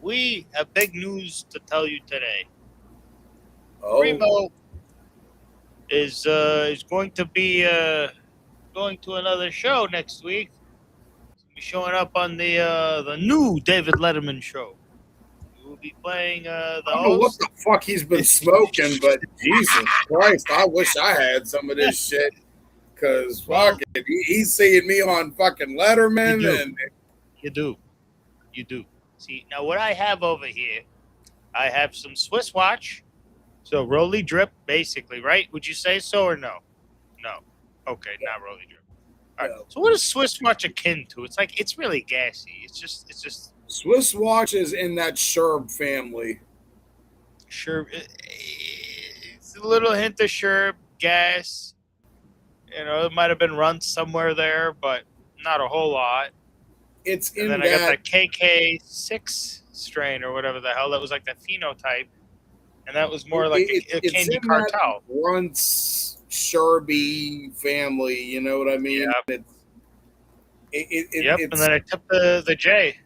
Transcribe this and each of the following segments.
we have big news to tell you today. Oh, Primo is going to be going to another show next week. He'll be showing up on the new David Letterman show. He will be playing the I don't know what host. the fuck he's been smoking, but Jesus Christ, I wish I had some of this shit. Because fuck it, he's seeing me on fucking Letterman, and You do. See, now what I have over here, I have some Swiss watch. So Rolly drip, basically, right? Would you say so or no? No. Okay, not Rolly drip. All right. No. So what is Swiss watch akin to? It's like it's really gassy. It's just Swiss watch is in that Sherb family. sure. It's a little hint of sherb, gas. You know, it might have been run somewhere there, but not a whole lot. It's And in then that. I got the KK6 strain or whatever the hell that was like the phenotype, and that was more like a candy cartel. Runts Sherby family, you know what I mean? Yep. It's, And then I tip the J.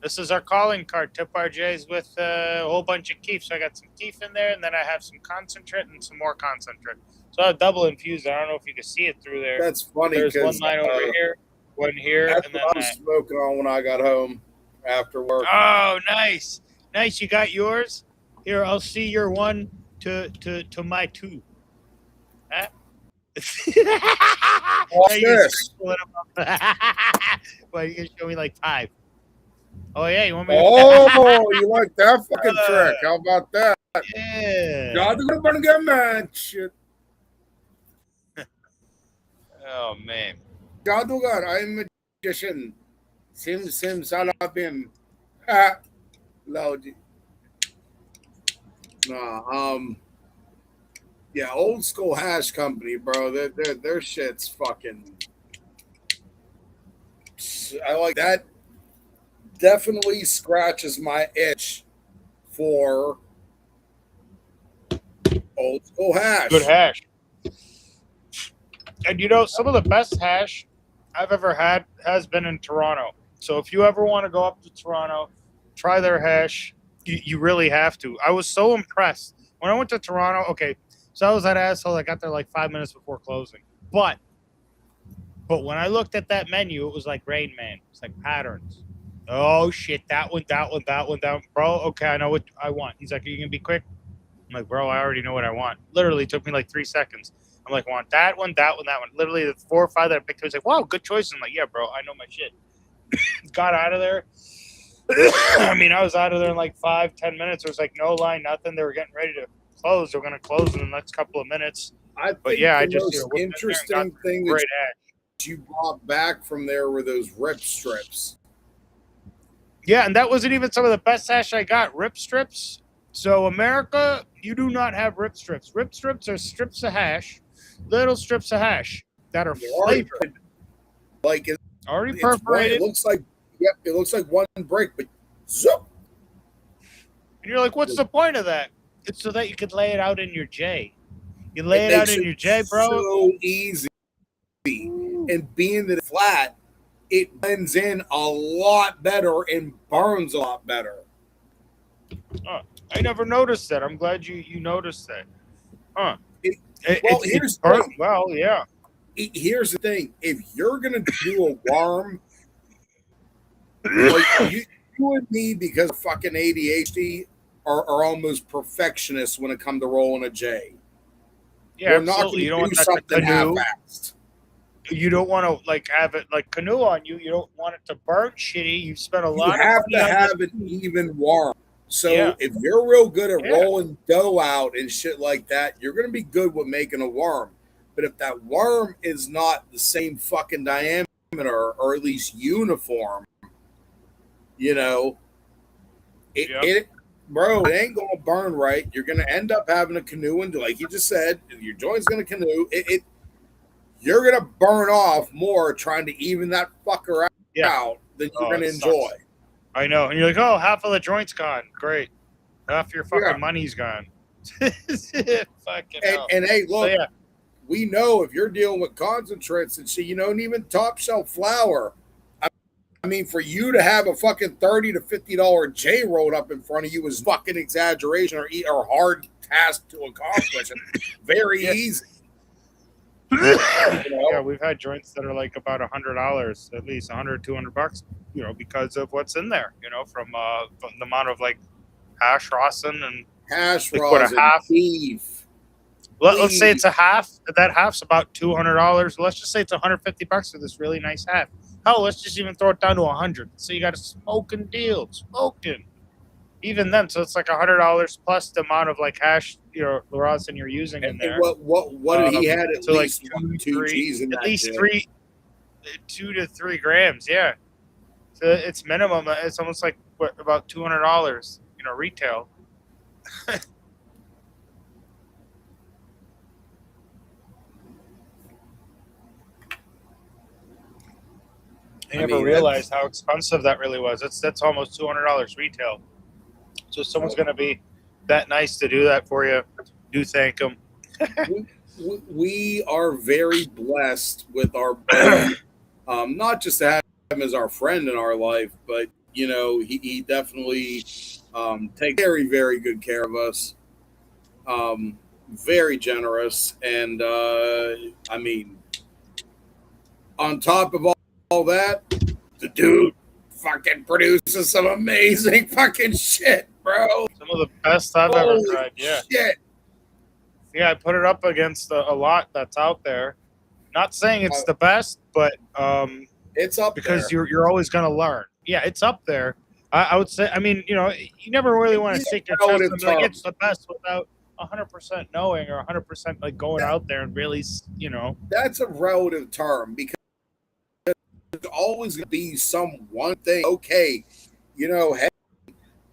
This is our calling card. Tip our J's with a whole bunch of keef. So I got some keef in there, and then I have some concentrate and some more concentrate. So I have double infused. I don't know if you can see it through there. That's funny. There's one line over here, one here, that's and then what I was smoking on when I got home after work. Oh, nice. You got yours? Here, I'll see your one to my two. Huh? What's this? Well, you can show me like 5. Oh yeah, you want me? Oh, you like that fucking trick? How about that? Yeah. Gonna get mad. Shit. Oh man. Jadugar, I'm a magician. Sim salabim. Ha. Loud. Nah, yeah, old school hash company, bro. Their shit's fucking. I like that. Definitely scratches my itch for old school hash. Good hash. And you know, some of the best hash I've ever had has been in Toronto. So if you ever want to go up to Toronto, try their hash. You really have to. I was so impressed when I went to Toronto. Okay, so I was that asshole. I got there like 5 minutes before closing. But when I looked at that menu, it was like Rain Man. It's like patterns. Oh shit! That one. Bro, okay, I know what I want. He's like, "Are you gonna be quick?" I'm like, "Bro, I already know what I want." Literally took me like 3 seconds. I'm like, "Want that one, that one, that one." Literally the 4 or 5 that I picked. He's like, "Wow, good choice." I'm like, "Yeah, bro, I know my shit." Got out of there. I mean, I was out of there in like 5-10 minutes. There was like no line, nothing. They were getting ready to close. They're going to close in the next couple of minutes. I But yeah, I just most interesting thing great that you brought back from there were those rip strips. Yeah, and that wasn't even some of the best hash I got. Rip strips. So America, you do not have rip strips. Rip strips are strips of hash, little strips of hash that are flavored. Like already perforated. It looks like it looks like one break, but zoop. And you're like, what's the point of that? It's so that you could lay it out in your J. You lay it out in your J, bro. So easy. And being that it's flat, it blends in a lot better and burns a lot better. Oh, I never noticed that. I'm glad you noticed that. Huh. Here's the thing. Well, yeah. Here's the thing. If you're going to do a worm, like you and me, because of fucking ADHD, are almost perfectionists when it comes to rolling a J. Yeah, we're not going to do something half-assed. You don't want to like have it like canoe on you. You don't want it to burn shitty. You've spent a lot of money. You have to have an even worm. So if you're real good at rolling dough out and shit like that, you're going to be good with making a worm. But if that worm is not the same fucking diameter or at least uniform, you know, it ain't going to burn right. You're going to end up having a canoe, and like you just said, your joint's going to canoe. You're going to burn off more trying to even that fucker out than you're going to enjoy. Sucks. I know. And you're like, oh, half of the joint's gone. Great. Half your fucking money's gone. And hey, look, we know if you're dealing with concentrates and shit, you know, and even top shelf flour, I mean, for you to have a fucking $30 to $50 J rolled up in front of you is fucking exaggeration or hard task to accomplish. And very easy. Yeah, we've had joints that are like about $100, at least $100-$200, because of what's in there, from the amount of like hash rosin and like what a half beef. Let's say it's a half. That half's about $200. Let's just say it's $150 for this really nice half. Hell, let's just even throw it down to $100. So you got a smoking deal, smoking. Even then, so it's like $100 plus the amount of like hash, rosin you're using in there. What did he had at so least like two G's in at that least shit. 2 to 3 grams, yeah. So it's minimum. It's almost like about $200, retail. I never realized how expensive that really was. That's almost $200 retail. So if someone's going to be that nice to do that for you, do thank them. We are very blessed with our buddy. Not just to have him as our friend in our life, but he definitely takes very, very good care of us. Very generous, and I mean, on top of all that, the dude fucking produces some amazing fucking shit, bro. Some of the best I've ever tried. Yeah. Shit. Yeah, I put it up against a lot that's out there. Not saying it's the best, but it's up because there. you're always going to learn. Yeah, it's up there. I would say. I mean, you never really want to stick your chest and be like it's the best without 100% knowing or 100% like going out there and really, That's a relative term because there's always going to be some one thing. Okay, hey,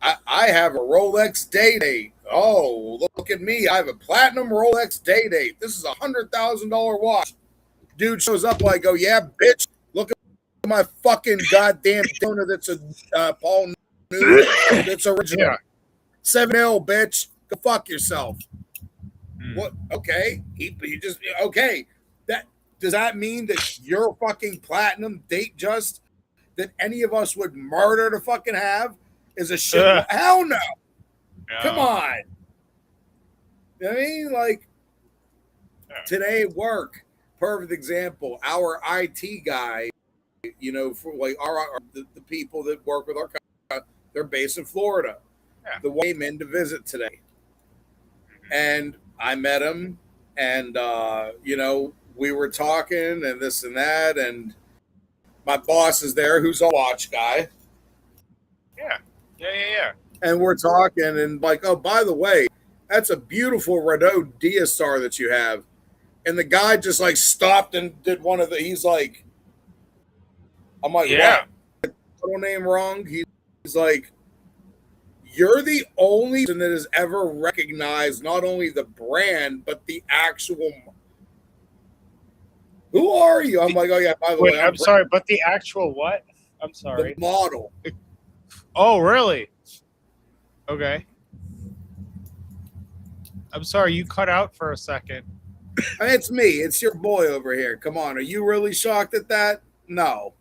I have a Rolex day date. Oh, look at me. I have a platinum Rolex day date. This is $100,000 watch. Dude shows up like, oh, yeah, bitch. Look at my fucking goddamn donor that's a Paul New. That's original. Yeah. 7L, bitch. Go fuck yourself. What? Okay. You just, okay. Does that mean that your fucking platinum date just that any of us would murder to fucking have is a shit? Hell no. Come on. I mean, like today at work, perfect example. Our IT guy, for like the people that work with our company, they're based in Florida. Yeah. The one came in to visit today, and I met him, and we were talking and this and that, and my boss is there, who's a watch guy. Yeah. And we're talking, and like, oh, by the way, that's a beautiful Renault DSR that you have. And the guy just like stopped and did one of the. He's like, I'm like, yeah, what? Total name wrong. He's like, you're the only person that has ever recognized not only the brand but the actual. Who are you? I'm like, oh yeah. By the way, I'm sorry, but the actual what? I'm sorry. The model. Oh, really? Okay. I'm sorry, you cut out for a second. It's me. It's your boy over here. Come on. Are you really shocked at that? No.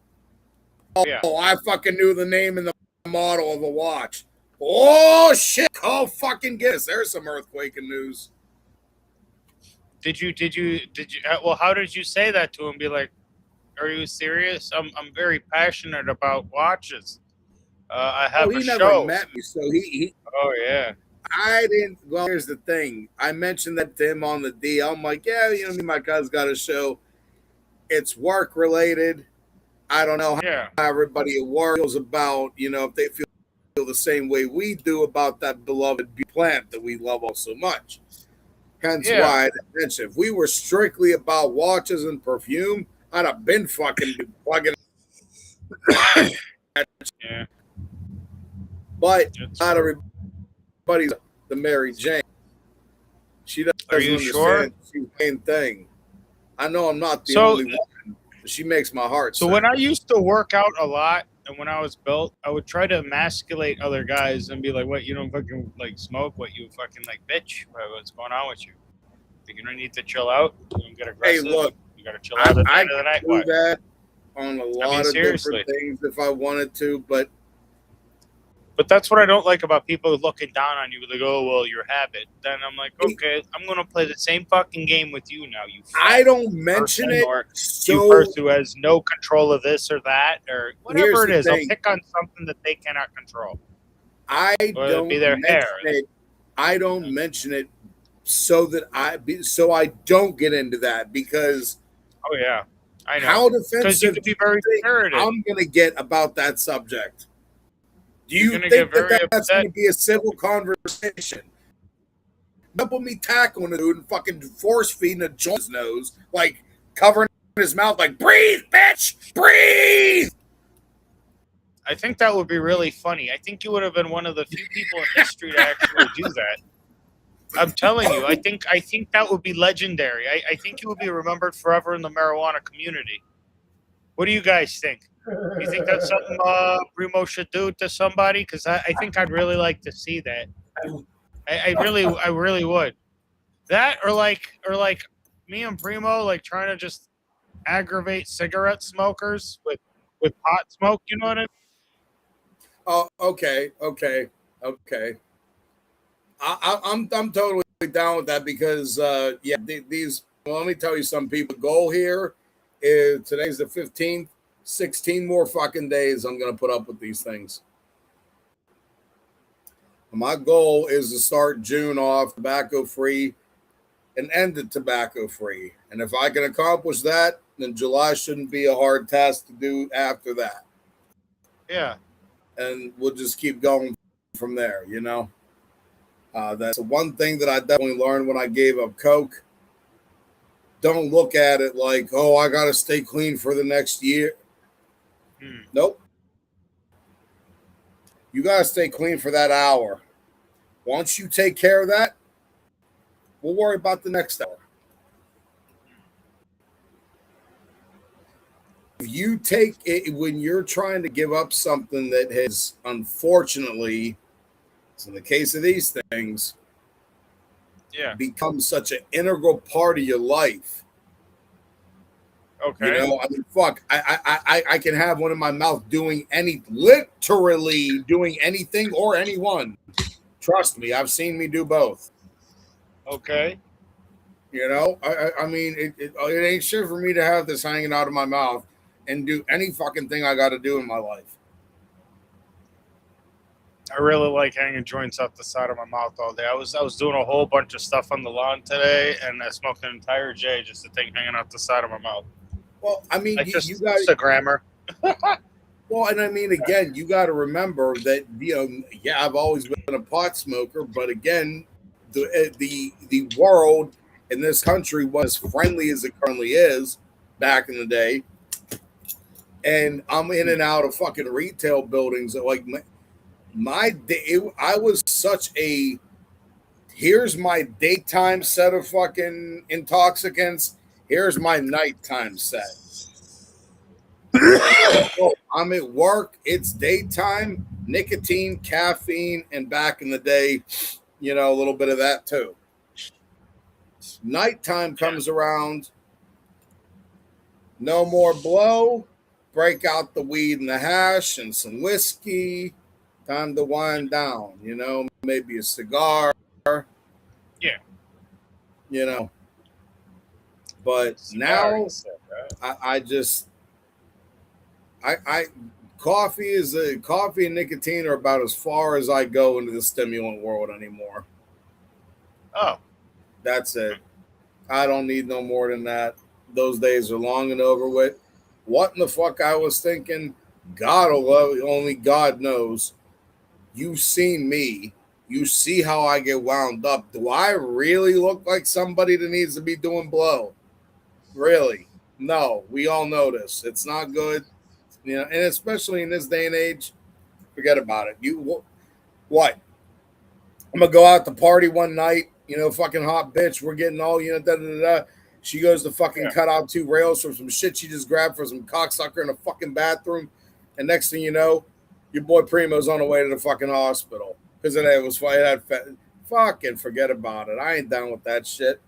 Oh, yeah. I fucking knew the name and the model of the watch. Oh, shit. Oh, fucking guess. There's some earthquaking news. Did you, well, how did you say that to him? Be like, are you serious? I'm very passionate about watches. I have a show. He never met me, so he. Oh, yeah. I didn't. Well, here's the thing. I mentioned that to him on the D. I'm like, yeah, me and my cousin's got a show. It's work related. I don't know how everybody at work feels about, if they feel the same way we do about that beloved plant that we love all so much. Hence why I mentioned if we were strictly about watches and perfume, I'd have been fucking plugging. Yeah. But not everybody's the Mary Jane. She doesn't understand the same thing. I know I'm not the only one. She makes my heart. So when I used to work out a lot and when I was built, I would try to emasculate other guys and be like, what, you don't fucking like smoke? What, you fucking like bitch? What's going on with you? You don't need to chill out. You don't get aggressive. Hey, look. You got to chill out at the end of the night. Do that on a lot of different things if I wanted to, but that's what I don't like about people looking down on you. They go, "Oh, well, your habit." Then I'm like, okay, I'm gonna play the same fucking game with you now. You I don't mention it, or so you person who has no control of this or that or whatever it is. I'll pick on something that they cannot control. I don't mention it. I don't mention it so that I don't get into that, because oh yeah, I know how defensive you can be very I'm going to get about that subject. Do you think that's going to be a civil conversation? Double me tackling a dude and fucking force feeding a joint in his nose, like covering his mouth, like breathe, bitch, breathe. I think that would be really funny. I think you would have been one of the few people in history to actually do that. I'm telling you, I think that would be legendary. I think you would be remembered forever in the marijuana community. What do you guys think? Do you think that's something Primo should do to somebody? Because I think I'd really like to see that. I really would. That or like me and Primo like trying to just aggravate cigarette smokers with pot smoke. You know what I mean? Oh, okay. I'm totally down with that, because these. Well, let me tell you something, people. The goal here is today's the 15th. 16 more fucking days I'm going to put up with these things. My goal is to start June off tobacco free and end it tobacco free. And if I can accomplish that, then July shouldn't be a hard task to do after that. Yeah. And we'll just keep going from there, you know? That's the one thing that I definitely learned when I gave up coke. Don't look at it like, oh, I got to stay clean for the next year. Nope. You got to stay clean for that hour. Once you take care of that, we'll worry about the next hour. If you take it, when you're trying to give up something that has, unfortunately, in the case of these things, become such an integral part of your life. Okay. You know, I mean, fuck. I can have one in my mouth literally doing anything or anyone. Trust me, I've seen me do both. Okay. You know, I mean, it ain't shit for me to have this hanging out of my mouth and do any fucking thing I got to do in my life. I really like hanging joints out the side of my mouth all day. I was doing a whole bunch of stuff on the lawn today, and I smoked an entire J, just a thing hanging out the side of my mouth. Well, I mean, you got a grammar. Well, and I mean, again, you got to remember that, you know, I've always been a pot smoker, but again, the world in this country was friendly as it currently is back in the day, and I'm in and out of fucking retail buildings. Like my day, I was such a here's my daytime set of fucking intoxicants. Here's my nighttime set. I'm at work. It's daytime, nicotine, caffeine, and back in the day, you know, a little bit of that too. Nighttime comes around. No more blow. Break out the weed and the hash and some whiskey. Time to wind down, you know, maybe a cigar. Yeah. You know. But now I coffee and nicotine are about as far as I go into the stimulant world anymore. Oh. That's it. I don't need no more than that. Those days are long and over with. What in the fuck I was thinking? God will love you. Only God knows. You've seen me. You see how I get wound up. Do I really look like somebody that needs to be doing blow? Really? No. We all know this. It's not good. You know, and especially in this day and age, forget about it. You what? I'm gonna go out to party one night. You know, fucking hot bitch. We're getting all, you know, da da da. She goes to fucking cut out 2 rails from some shit she just grabbed for some cocksucker in a fucking bathroom. And next thing you know, your boy Primo's on the way to the fucking hospital because it was fucking forget about it. I ain't down with that shit.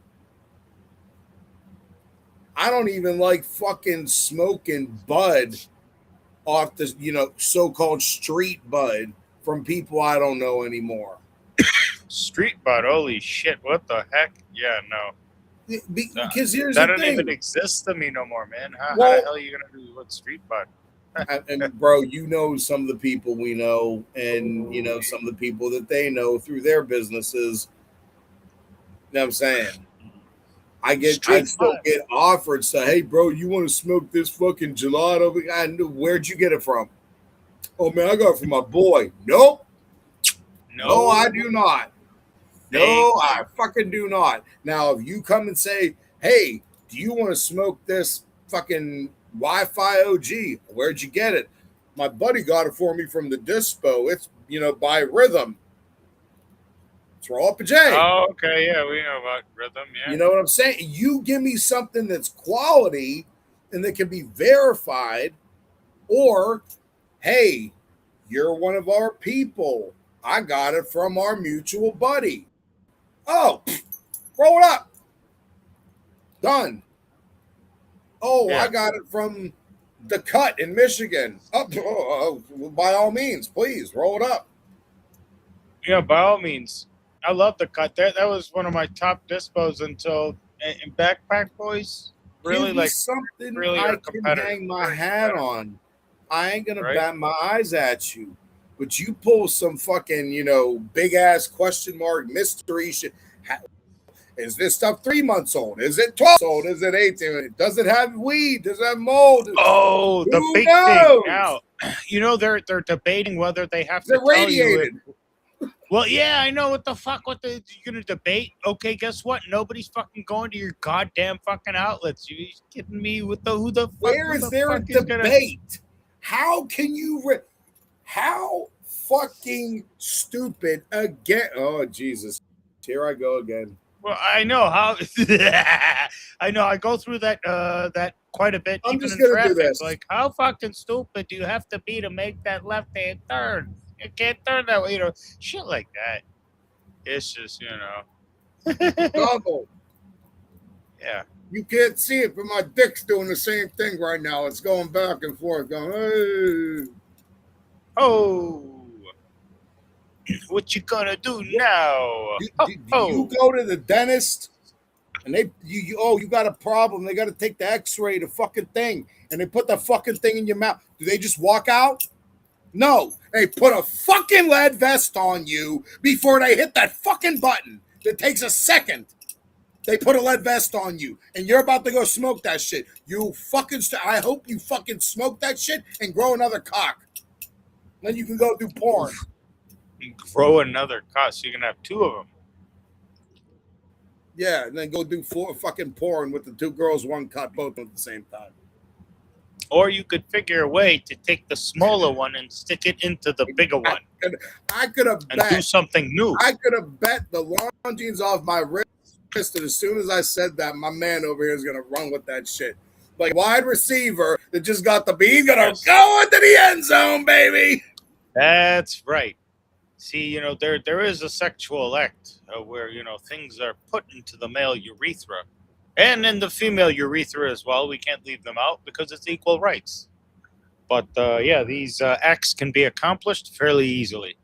I don't even like fucking smoking bud off the, so-called street bud from people I don't know anymore. Street bud, holy shit! What the heck? Yeah, no. Because here's that the don't thing. even exist to me no more, man. How Well, the hell are you gonna do with street bud? and bro, some of the people we know, and some of the people that they know through their businesses. You know what I'm saying? I still get offered, say, hey, bro, you want to smoke this fucking gelato? Where'd you get it from? Oh man, I got it from my boy. Nope. No, I do not. No, I fucking do not. Now, if you come and say, hey, do you want to smoke this fucking Wi-Fi OG? Where'd you get it? My buddy got it for me from the dispo. It's, by Rhythm. It's Roll Up a J. Oh, okay. Yeah, we know about Rhythm. Yeah. You know what I'm saying? You give me something that's quality and that can be verified, or, hey, you're one of our people. I got it from our mutual buddy. Oh, roll it up. Done. Oh, yeah. I got it from the Cut in Michigan. By all means, please roll it up. Yeah, by all means. I love the Cut. That was one of my top dispos until in Backpack Boys. Really, like something really I can hang my hat on. I ain't gonna bat my eyes at you, but you pull some fucking big ass question mark mystery shit. Is this stuff 3 months old? Is it 12 old? Is it 18? Does it have weed? Does it have mold? Oh, the big thing now. They're debating whether they have to tell you it. Well, yeah, I know. What the fuck? You're gonna debate? Okay, guess what? Nobody's fucking going to your goddamn fucking outlets. You kidding me? Who the fuck? Where is there a debate? How can you? How fucking stupid again? Oh Jesus! Here I go again. Well, I know how. I know. I go through that quite a bit. I'm even just in gonna traffic. do this. Like, how fucking stupid do you have to be to make that left-hand turn? You can't turn that way. Shit like that. It's just Double. Yeah. You can't see it, but my dick's doing the same thing right now. It's going back and forth, going, hey. Oh. What you gonna do now? Do you go to the dentist and you got a problem? They got to take the X-ray, the fucking thing, and they put the fucking thing in your mouth. Do they just walk out? No, they put a fucking lead vest on you before they hit that fucking button. It takes a second. They put a lead vest on you, and you're about to go smoke that shit. You fucking. I hope you fucking smoke that shit and grow another cock. Then you can go do porn. Grow another cock, so you can have two of them. Yeah, and then go do 4 fucking porn with the 2 girls, 1 cut, both at the same time. Or you could figure a way to take the smaller one and stick it into the bigger one. I could have bet. And do something new. I could have bet the longines off my wrist, and as soon as I said that, my man over here is going to run with that shit. Like wide receiver that just got the beat. He's going to go into the end zone, baby. That's right. See, there is a sexual act where, things are put into the male urethra. And in the female urethra as well. We can't leave them out because it's equal rights. But, yeah, these acts can be accomplished fairly easily.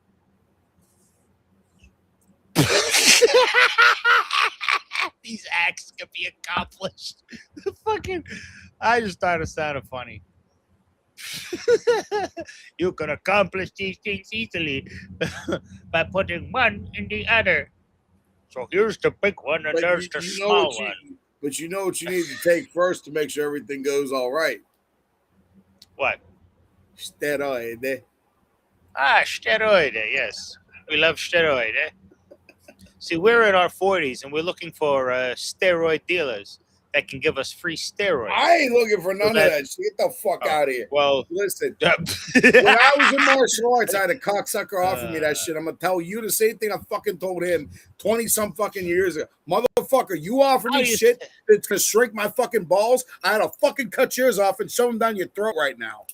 These acts can be accomplished. I just thought it sounded funny. You can accomplish these things easily by putting one in the other. So here's the big one and there's the small one. But you know what you need to take first to make sure everything goes all right? What? Steroid. Steroid, yes. We love steroid, See, we're in our 40s and we're looking for steroid dealers that can give us free steroids. I ain't looking for none of that shit. Get the fuck out of here. Well, listen, when I was in martial arts, I had a cocksucker offer me that shit. I'm going to tell you the same thing I fucking told him 20-some fucking years ago. Motherfucker, you offered me shit to shrink my fucking balls. I had to fucking cut yours off and shove them down your throat right now.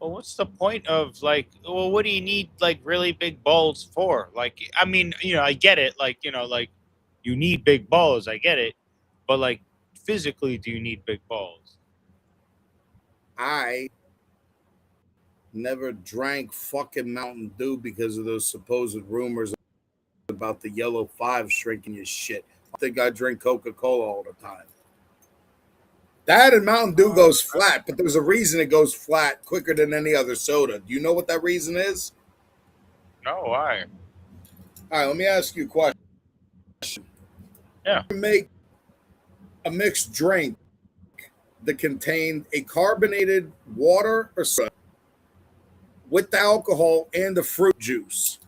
Well, what's the point of what do you need really big balls for? I mean, I get it. You need big balls. I get it. But physically do you need big balls? I never drank fucking Mountain Dew because of those supposed rumors about the yellow 5 shrinking your shit. I think I drink Coca-Cola all the time. That and Mountain Dew goes flat, but there's a reason it goes flat quicker than any other soda. Do you know what that reason is? No, why? All right, let me ask you a question. Yeah. Make a mixed drink that contained a carbonated water or soda with the alcohol and the fruit juice.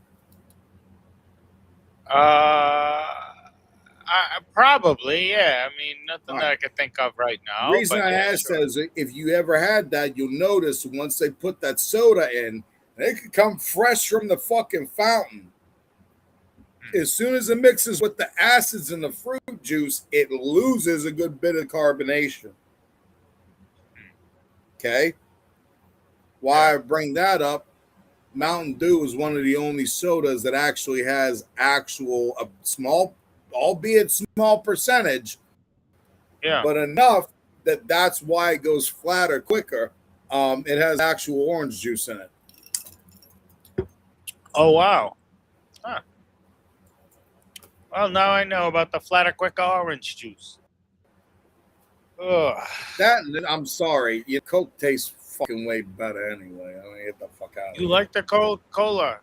Probably, yeah. I mean, nothing All that right. I could think of right The now. reason But I yeah, asked sure. that is if you ever had that, you'll notice once they put that soda in, it could come fresh from the fucking fountain. As soon as it mixes with the acids and the fruit juice, it loses a good bit of carbonation. Okay? Why I bring that up, Mountain Dew is one of the only sodas that actually has actual, a small, albeit small percentage, Yeah. but enough that that's why it goes flatter quicker. It has actual orange juice in it. Oh, wow. Huh. Well, now I know about the flatter, quicker orange juice. Ugh. That, I'm sorry, your Coke tastes fucking way better anyway. I mean, get the fuck out of You here. like the Coca-Cola?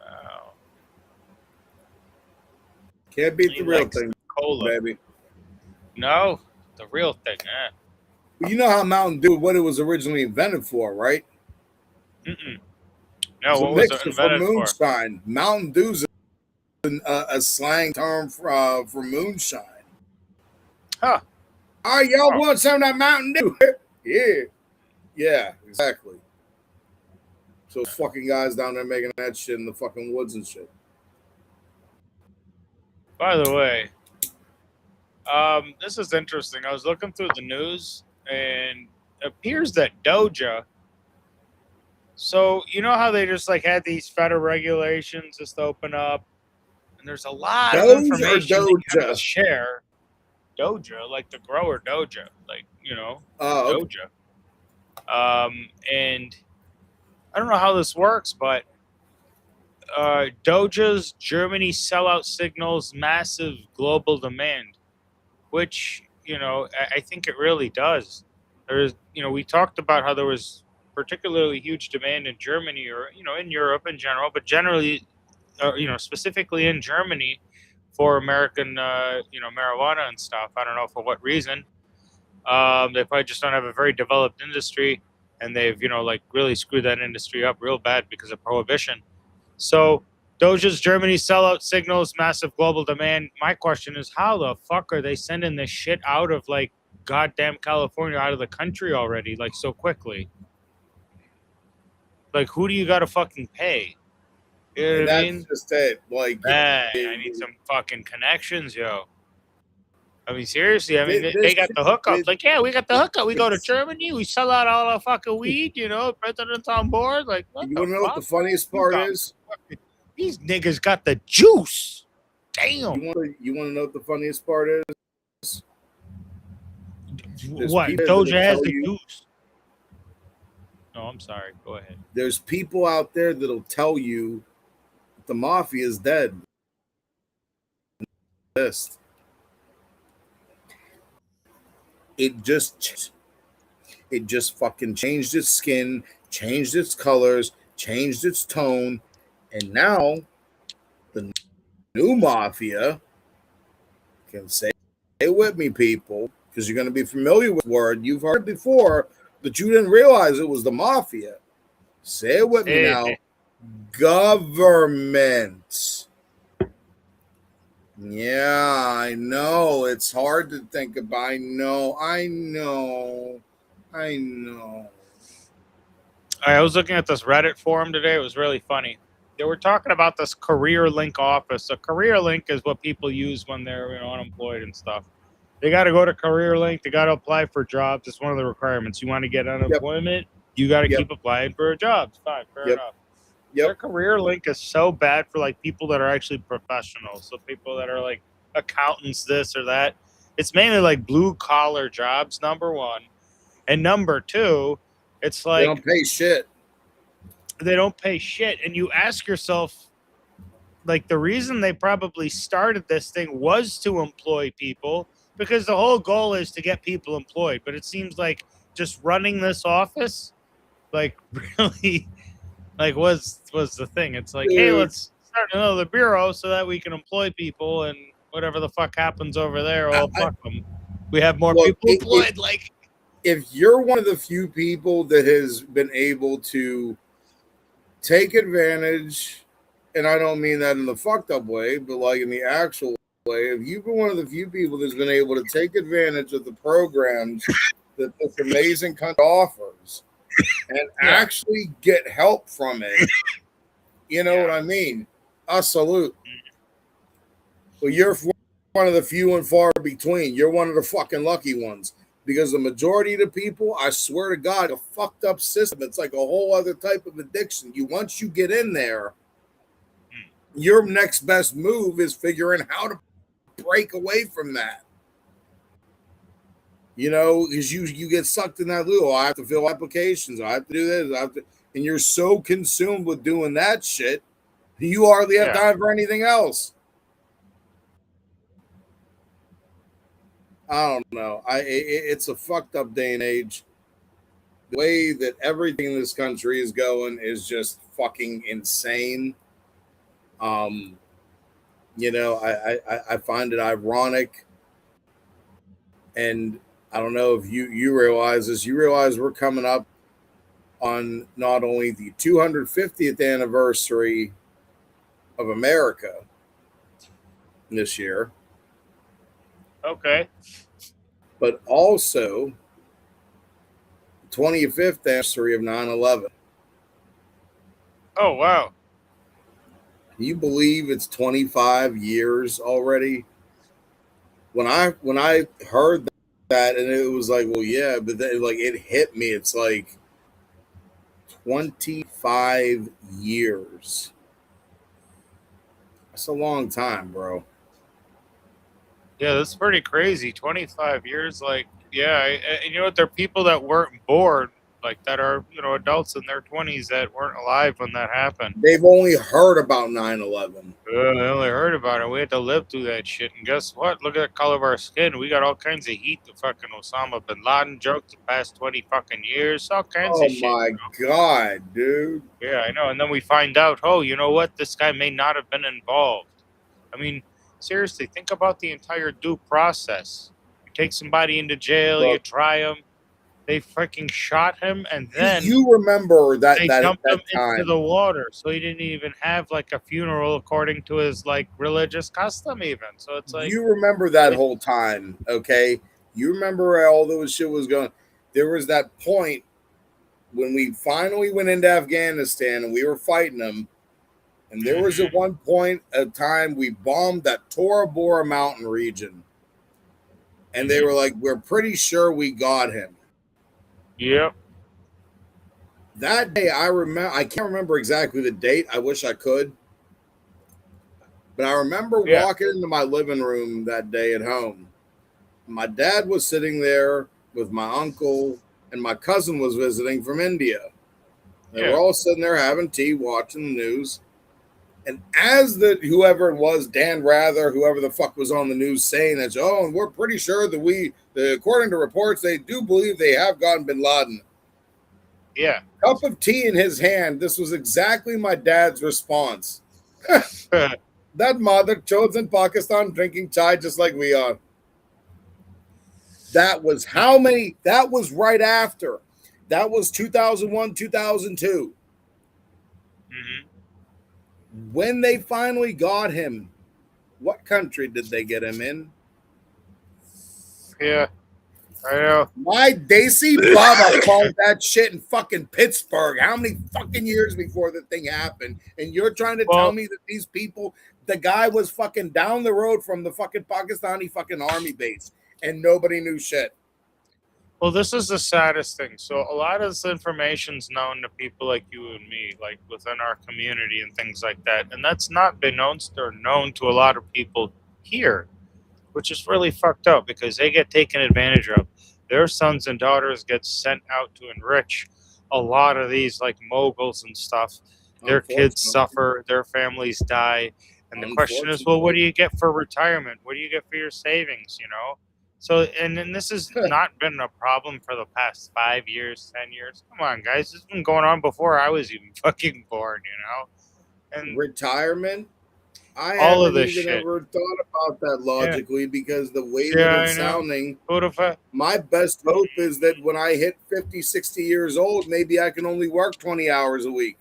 Wow. Can't beat He the real likes thing, cola. baby. No, the real thing, eh? Well, you know how Mountain Dew, what it was originally invented for, right? Mm-mm. It No, was a what was it mixture for invented for? moonshine. Mountain Dew's a slang term for moonshine. Huh. All right, y'all Oh. want some of that Mountain Dew? Yeah, exactly. So those fucking guys down there making that shit in the fucking woods and shit. By the way, this is interesting. I was looking through the news, and it appears that Doja. So you know how they just like had these federal regulations just open up, and there's a lot of Doge or information they have to Doja? share. Doja, like the grower Doja, like Oh, okay. Doja. And I don't know how this works, but Doja's Germany sellout signals massive global demand, which I think it really does. There's we talked about how there was particularly huge demand in Germany, or in Europe in general, but generally specifically in Germany for American marijuana and stuff. I don't know for what reason. They probably just don't have a very developed industry, and they've like really screwed that industry up real bad because of prohibition. So Doja's Germany sellout signals massive global demand. My question is, how the fuck are they sending this shit out of like goddamn California, out of the country already, like so quickly? Like, who do you got to fucking pay? You know And what I that's mean? just it. Like, Man, I need some fucking connections, yo. I mean, seriously. I mean, they got the hookups. Like, yeah, we got the hookup. We go to Germany. We sell out all our fucking weed. President's on board. Like, what you the want to know what the fuck? funniest You part got is? These niggas got the juice. Damn. You want to know what the funniest part is? There's What? people Doja that'll has tell the you. juice. No, I'm sorry. Go ahead. There's people out there that'll tell you the mafia is dead. It just fucking changed its skin, changed its colors, changed its tone, and now the new mafia can say it with me, people, because you're going to be familiar with the word. You've heard it before, but you didn't realize it was the mafia. Say it with me now. Government. Yeah, I know. It's hard to think about. I know. I was looking at this Reddit forum today. It was really funny. They were talking about this career link office. A career link is what people use when they're unemployed and stuff. They got to go to career link. They got to apply for jobs. It's one of the requirements. You want to get unemployment, you got to keep applying for jobs. Fine, fair enough. Their career link is so bad for like people that are actually professionals. So people that are like accountants, this or that. It's mainly like blue collar jobs, number one. And number two, it's They like don't pay shit. they don't pay shit. And you ask yourself, like, the reason they probably started this thing was to employ people, because the whole goal is to get people employed. But it seems like just running this office, like, really, like, was the thing. It's like, hey, Dude, let's start another bureau so that we can employ people, and whatever the fuck happens over there, oh, fuck them. We have more look, people employed. Like, if you're one of the few people that has been able to take advantage, and I don't mean that in the fucked up way, but like in the actual way, if you've been one of the few people that's been able to take advantage of the programs that this amazing country offers and actually get help from it, you know what I mean? A salute. But you're one of the few and far between. You're one of the fucking lucky ones. Because the majority of the people, I swear to God, a fucked up system. It's like a whole other type of addiction. Once you get in there, your next best move is figuring how to break away from that. You know, because you get sucked in that loop. Oh, I have to fill applications. I have to do this. And you're so consumed with doing that shit, you hardly have time for anything else. I don't know. It's a fucked up day and age. The way that everything in this country is going is just fucking insane. You know, I find it ironic, and I don't know if you realize this. You realize we're coming up on not only the 250th anniversary of America this year, okay, but also 25th anniversary of 9/11. Oh, wow. Can you believe it's 25 years already? When I heard that, and it was like, well, yeah, but then like it hit me. It's like 25 years. That's a long time, bro. Yeah, that's pretty crazy. 25 years, like, yeah, and you know what? There are people that weren't born, like, that are, you know, adults in their 20s that weren't alive when that happened. They've only heard about 9/11. They only heard about it. We had to live through that shit. And guess what? Look at the color of our skin. We got all kinds of heat. The fucking Osama bin Laden joke the past 20 fucking years. All kinds Oh of shit. my God, dude. Yeah, I know. And then we find out, oh, you know what? This guy may not have been involved. I mean, seriously, think about the entire due process. You take somebody into jail, you try him, they freaking shot him, and then you remember that they that dumped him time into the water. So he didn't even have like a funeral according to his like religious custom, even. So it's like, you remember that whole time, okay? You remember where all those shit was going. There was that point when we finally went into Afghanistan and we were fighting them. And there was at one point a time we bombed that Tora Bora mountain region. And they were like, we're pretty sure we got him. Yep. That day, I can't remember exactly the date. I wish I could. But I remember walking into my living room that day at home. My dad was sitting there with my uncle, and my cousin was visiting from India. They were all sitting there having tea, watching the news. And as whoever it was, Dan Rather, whoever the fuck was on the news saying that, oh, and we're pretty sure that according to reports, they do believe they have gotten bin Laden. Yeah. Cup of tea in his hand. This was exactly my dad's response. That mother chose in Pakistan drinking chai just like we are. That was how many? That was right after. That was 2001, 2002. Mm-hmm. When they finally got him, what country did they get him in? Yeah, I know. My Desi Baba called that shit in fucking Pittsburgh. How many fucking years before the thing happened? And you're trying to tell me that these people, the guy was fucking down the road from the fucking Pakistani fucking army base and nobody knew shit. Well, this is the saddest thing. So a lot of this information's known to people like you and me, like within our community and things like that. And that's not been known to a lot of people here. which is really fucked up because they get taken advantage of. Their sons and daughters get sent out to enrich a lot of these like moguls and stuff. Their kids suffer, their families die. And the question is, well, what do you get for retirement? What do you get for your savings, you know? So, and then this has not been a problem for the past 5 years, 10 years. Come on, guys. This has been going on before I was even fucking born, you know? And retirement? I all of haven't this even shit. ever thought about that logically because the way Yeah, that it's sounding, my best hope is that when I hit 50, 60 years old, maybe I can only work 20 hours a week.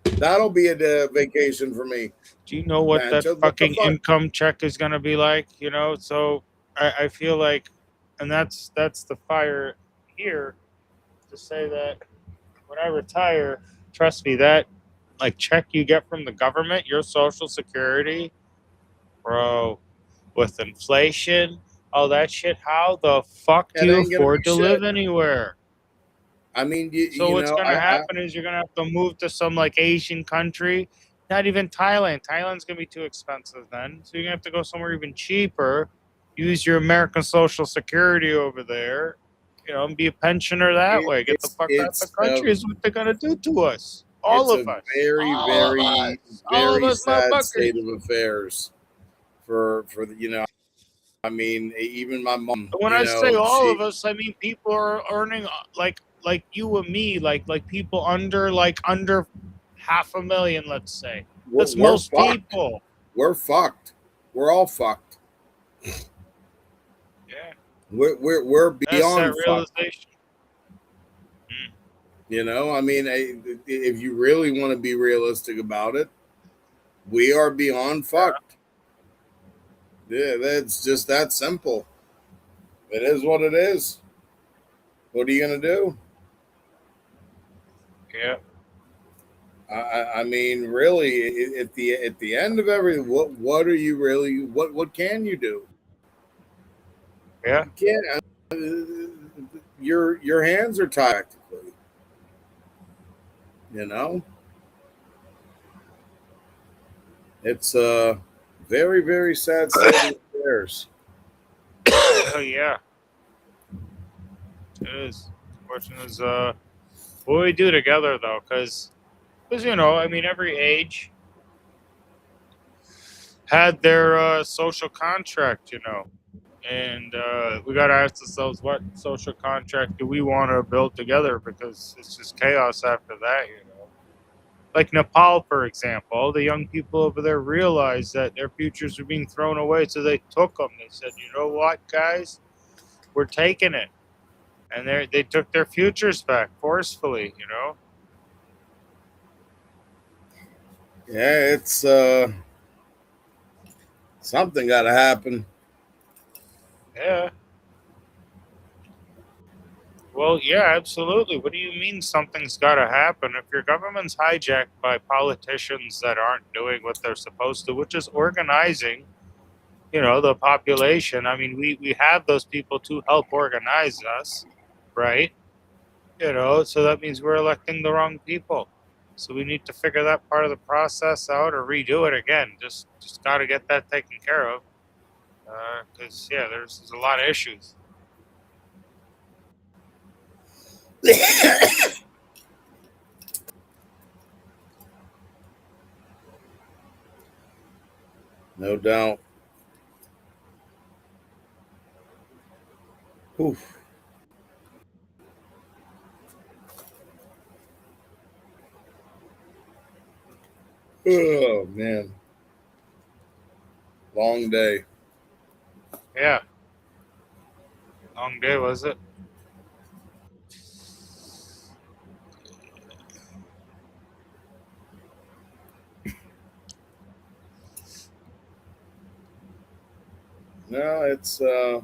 That'll be a vacation for me. Do you know what Banter, that fucking income check is going to be like? You know, so I feel like, and that's the fire here to say that when I retire, trust me, that like check you get from the government, your social security, bro, with inflation, all that shit, how the fuck do you afford to live anywhere? I mean, so what's going to happen is you're going to have to move to some like Asian country, not even Thailand. Thailand's going to be too expensive then. So you're going to have to go somewhere even cheaper, use your American Social Security over there, you know, and be a pensioner that way. Get the fuck out of the country is what they're going to do to us. All of us. Very, very sad state of affairs for the, you know, I mean, even my mom. When I say all of us, I mean people are earning like you and me, like people under $500,000, let's say. That's most people. We're fucked. We're all fucked. Yeah. We're beyond fucked. You know, I mean, if you really want to be realistic about it, we are beyond fucked. Yeah, that's just that simple. It is what it is. What are you gonna do? Yeah. I mean, really, at the end of everything, what are you really? What can you do? Yeah. You can't. Your hands are tied. Practically. You know, it's a very, very sad state of affairs. Oh yeah, it is. The question is, what do we do together though? Because you know, I mean, every age had their social contract, you know, and we got to ask ourselves, what social contract do we want to build together? Because it's just chaos after that, you know. Like Nepal, for example, all the young people over there realized that their futures were being thrown away, so they took them. They said, you know what, guys, we're taking it. And they took their futures back forcefully, you know? Yeah, it's something got to happen. Yeah. Well, yeah, absolutely. What do you mean something's got to happen? If your government's hijacked by politicians that aren't doing what they're supposed to, which is organizing, you know, the population. I mean, we have those people to help organize us, right? You know, so that means we're electing the wrong people. So we need to figure that part of the process out or redo it again. Just got to get that taken care of. Because, yeah, there's a lot of issues. No doubt. Oof. Oh man, long day. Yeah, long day, was it? No, it's very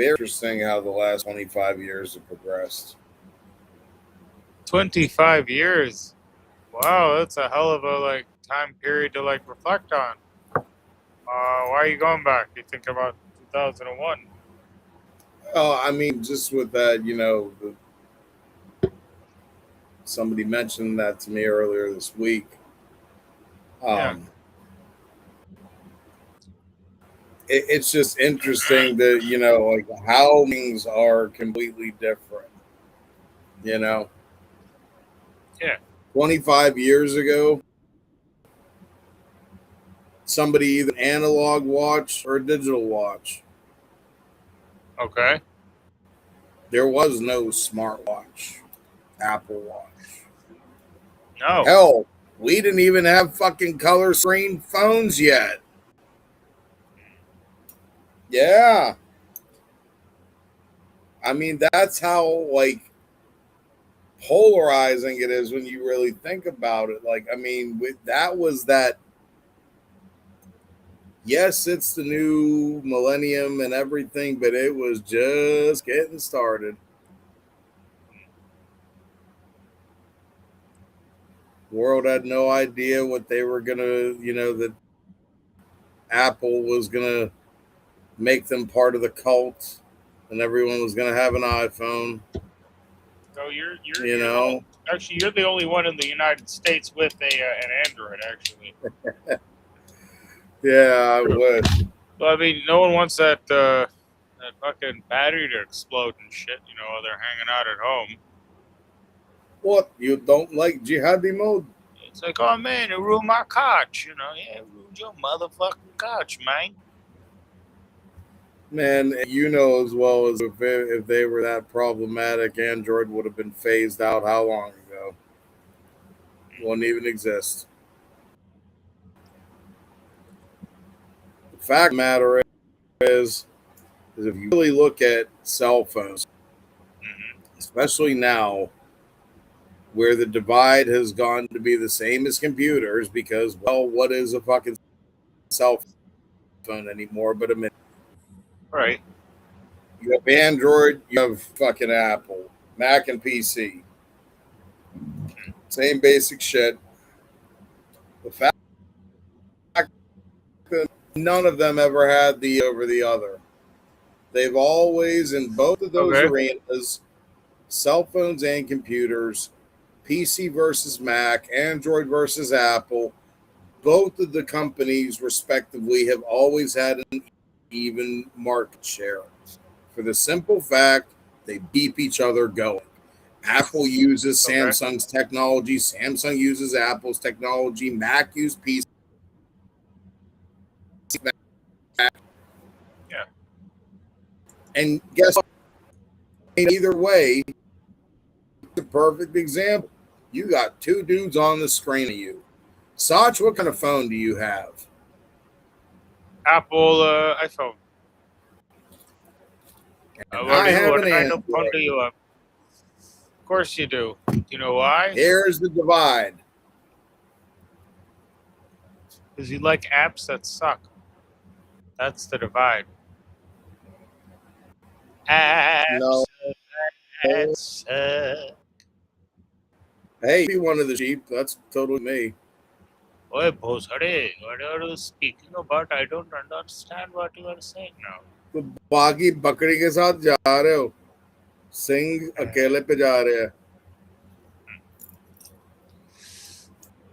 interesting how the last 25 years have progressed. 25 years. Wow, that's a hell of a time period to reflect on. Why are you going back? You think about 2001? Oh, I mean, just with that, you know, Somebody mentioned that to me earlier this week. It's just interesting that, you know, like how things are completely different. You know, 25 years ago, somebody either analog watch or a digital watch. Okay. There was no smartwatch, Apple Watch. No. Hell, we didn't even have fucking color screen phones yet. Yeah. I mean, that's how, like, polarizing it is when you really think about it. Like, I mean, that was that. Yes, it's the new millennium and everything, but it was just getting started. World had no idea what they were gonna, you know, that Apple was gonna make them part of the cult, and everyone was gonna have an iPhone. So you're you know, actually you're the only one in the United States with an Android. Actually. Yeah, I wish. Well, I mean, no one wants that fucking battery to explode and shit. You know, while they're hanging out at home. What, you don't like jihadi mode? It's like, oh man, it ruined my couch. You know, yeah, it ruined your motherfucking couch, man. Man, you know as well as if they were that problematic, Android would have been phased out how long ago? Wouldn't even exist. The fact of the matter is if you really look at cell phones, especially now, where the divide has gone to be the same as computers, because, well, what is a fucking cell phone anymore but a minute? Right. You have Android, you have fucking Apple, Mac and PC. Same basic shit. The fact that none of them ever had the over the other. They've always, in both of those arenas, cell phones and computers, PC versus Mac, Android versus Apple, both of the companies, respectively, have always had an even market share. For the simple fact, they keep each other going. Apple uses Samsung's technology, Samsung uses Apple's technology, Mac uses PC. Yeah. And guess what? Either way, it's a perfect example. You got two dudes on the screen of you. Sach, what kind of phone do you have? Apple iPhone. I have an kind of Android. phone do you have? Of course you do. Do you know why? Here's the divide. Because you like apps that suck. That's the divide. Apps No. that suck. Hey, be one of the sheep. That's totally me. Oi, Bhosare, what are you speaking about? I don't understand what you are saying now. तो बाकी बकरी के साथ जा रहे हो, सिंह अकेले पे जा रहे हैं.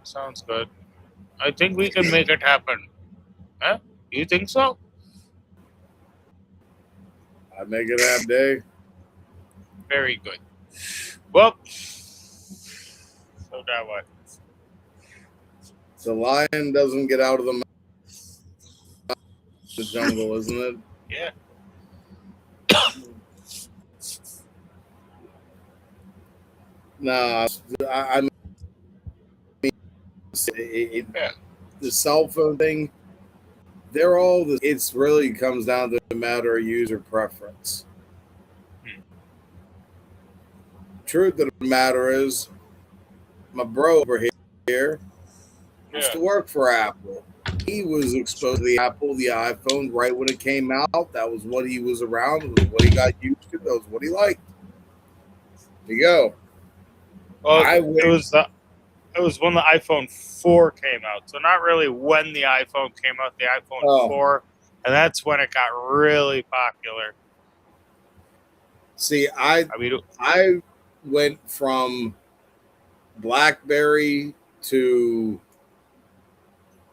Sounds good. I think we can make it happen. Huh? You think so? I make it happen day. Very good. Well, so now what? The lion doesn't get out of the jungle, isn't it? Yeah. Nah, I mean, the cell phone thing, they're all the. It's really comes down to a matter of user preference. Truth of the matter is, my bro over here used to work for Apple. He was exposed to the Apple, the iPhone, right when it came out. That was what he was around. It was what he got used to. That was what he liked. There you go. Well, it was when the iPhone 4 came out. So not really when the iPhone came out, the iPhone 4. And that's when it got really popular. See, I went from BlackBerry to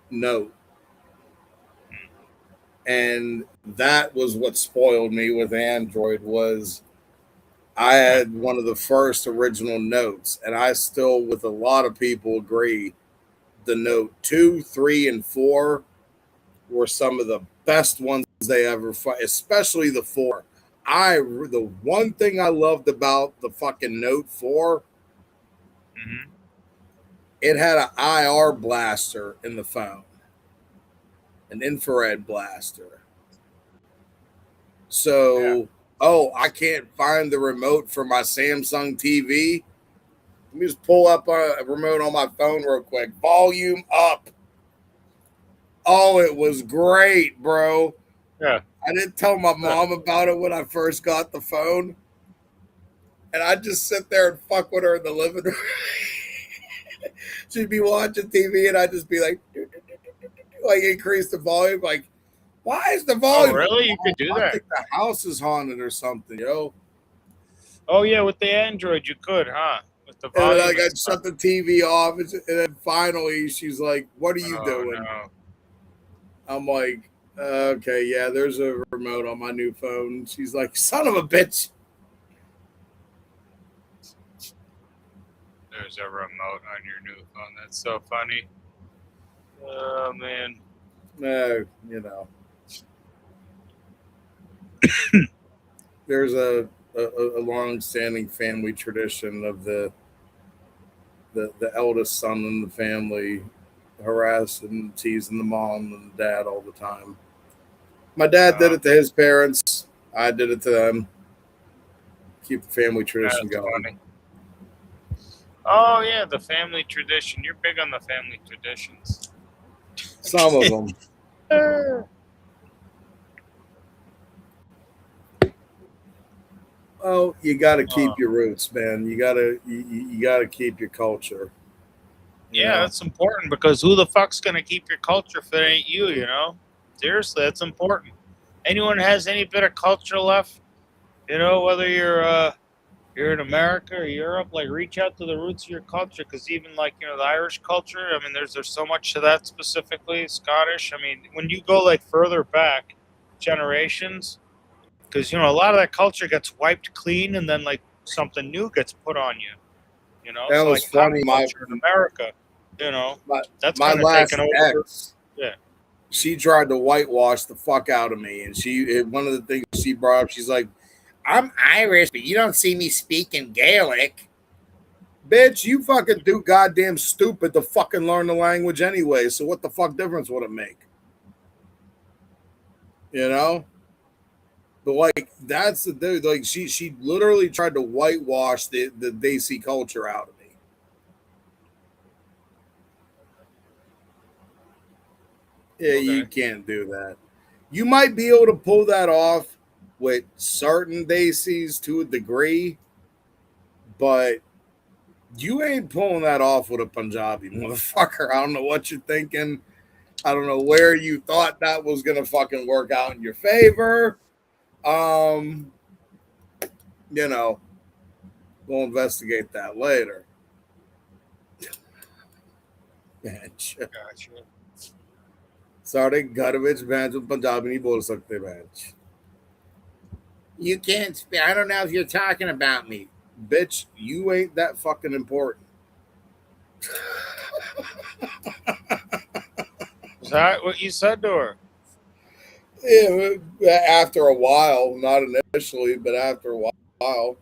Note. And that was what spoiled me with Android was I had one of the first original Notes, and I still, with a lot of people, agree the Note 2, 3, and 4 were some of the best ones they ever fight, especially the 4. The one thing I loved about the fucking Note 4, it had an IR blaster in the phone, an infrared blaster. So, I can't find the remote for my Samsung TV. Let me just pull up a remote on my phone real quick. Volume up. Oh, it was great, bro. Yeah. I didn't tell my mom about it when I first got the phone. And I'd just sit there and fuck with her in the living room. She'd be watching TV and I'd just be like increase the volume. Like, why is the volume? Oh, really? You could do that? I think the house is haunted or something, yo. Oh, yeah, with the Android, you could, huh? With the volume. And then I'd shut the TV off. And then finally, she's like, what are you doing? No. I'm like, okay, yeah, there's a remote on my new phone. She's like, son of a bitch. There's a remote on your new phone. That's so funny. Oh, man. You know. There's a long-standing family tradition of the eldest son in the family harassing, teasing the mom and the dad all the time. My dad did it to his parents. I did it to them. Keep the family tradition going. Funny. Oh, yeah, the family tradition. You're big on the family traditions. Some of them. Oh, you got to keep your roots, man. You gotta keep your culture. Yeah, that's important because who the fuck's gonna keep your culture if it ain't you? You know, seriously, that's important. Anyone has any bit of culture left, you know, whether you're in America or Europe, like reach out to the roots of your culture because even like the Irish culture. I mean, there's so much to that specifically. Scottish. I mean, when you go like further back generations. Because a lot of that culture gets wiped clean, and then like something new gets put on you. That so was like funny. Culture in America, that's my kind of last taken over. ex. Yeah, she tried to whitewash the fuck out of me, and one of the things she brought up, she's like, "I'm Irish, but you don't see me speaking Gaelic." Bitch, you fucking do goddamn stupid to fucking learn the language anyway. So what the fuck difference would it make? But like that's the dude. Like she literally tried to whitewash the Desi culture out of me. Yeah, okay. You can't do that. You might be able to pull that off with certain Desis to a degree, but you ain't pulling that off with a Punjabi motherfucker. I don't know what you're thinking. I don't know where you thought that was gonna fucking work out in your favor. We'll investigate that later. Gotcha. सारे घर विच भैंस पंजाबी नहीं बोल सकते भैंस. You can't speak. I don't know if you're talking about me. Bitch, you ain't that fucking important. Is that what you said to her? Yeah, after a while, not initially, but after a while.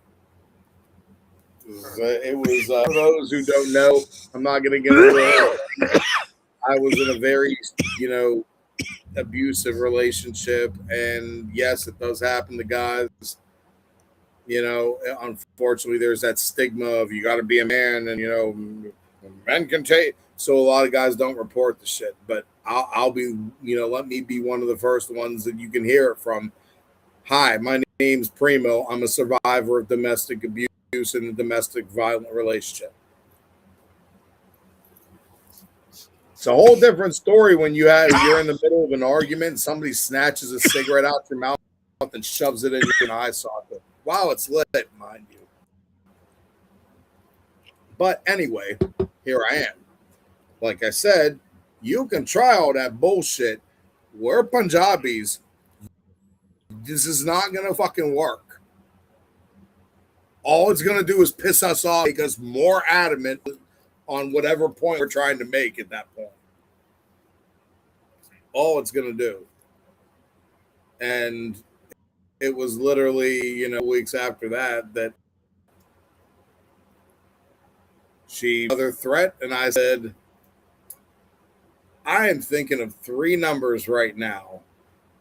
It was for those who don't know, I'm not going to get into it. I was in a very, abusive relationship, and yes, it does happen to guys. Unfortunately, there's that stigma of you got to be a man, and men can take. So a lot of guys don't report the shit, but I'll be, let me be one of the first ones that you can hear it from. Hi, my name's Primo. I'm a survivor of domestic abuse in a domestic violent relationship. It's a whole different story when you're in the middle of an argument and somebody snatches a cigarette out your mouth and shoves it in your eye socket. Wow, it's lit, mind you. But anyway, here I am. Like I said, you can try all that bullshit. We're Punjabis. This is not going to fucking work. All it's going to do is piss us off, make us more adamant on whatever point we're trying to make at that point. All it's going to do. And it was literally, weeks after that she another threat, and I said, I am thinking of 3 numbers right now.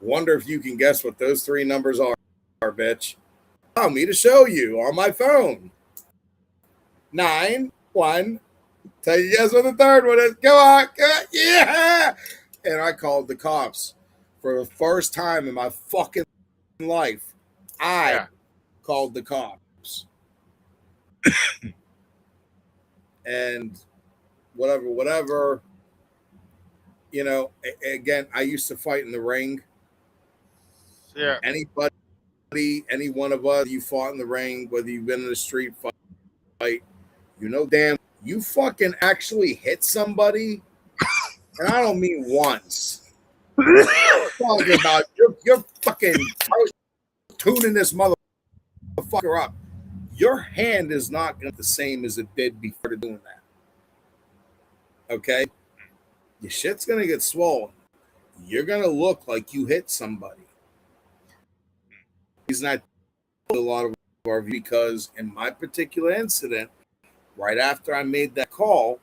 Wonder if you can guess what those 3 numbers are, bitch. Allow me to show you on my phone. 9, 1. Tell you guys what the third one is. Come on. Yeah. And I called the cops. For the first time in my fucking life, I called the cops. And whatever. Again, I used to fight in the ring. Yeah. Anybody, any one of us, you fought in the ring, whether you've been in a street fight, damn, you fucking actually hit somebody. And I don't mean once. I'm talking about you're fucking tuning this motherfucker up. Your hand is not going to be the same as it did before doing that. Okay? Your shit's going to get swollen. You're going to look like you hit somebody. He's not a lot of our because in my particular incident, right after I made that call,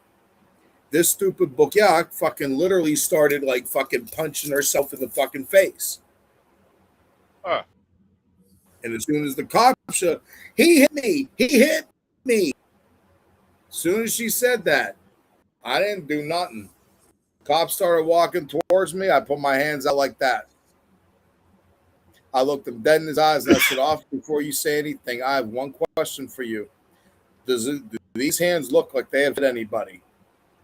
this stupid bukyak fucking literally started like fucking punching herself in the fucking face. Huh. And as soon as the cop showed, he hit me. As soon as she said that, I didn't do nothing. Cops started walking towards me. I put my hands out like that. I looked him dead in his eyes and I said, "Officer, before you say anything, I have one question for you. Do these hands look like they have hit anybody?"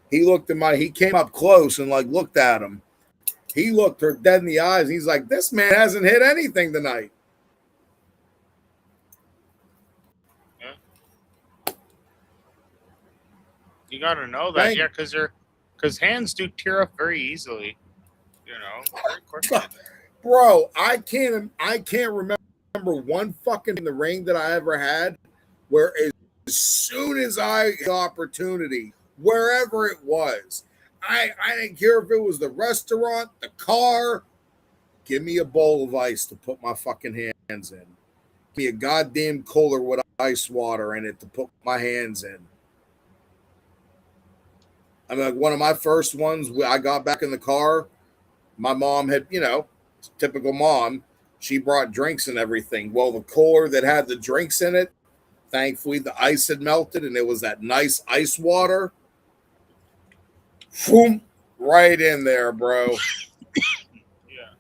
He looked at he came up close and like looked at him. He looked her dead in the eyes. And he's like, "This man hasn't hit anything tonight." Yeah. You got to know that, because hands do tear up very easily. Very quickly. Bro, I can't remember one fucking in the ring that I ever had where as soon as I had the opportunity, wherever it was, I didn't care if it was the restaurant, the car, give me a bowl of ice to put my fucking hands in. Give me a goddamn cooler with ice water in it to put my hands in. I mean, like one of my first ones, I got back in the car. My mom had, typical mom, she brought drinks and everything. Well, the cooler that had the drinks in it, thankfully the ice had melted and it was that nice ice water. Boom, right in there, bro. Yeah.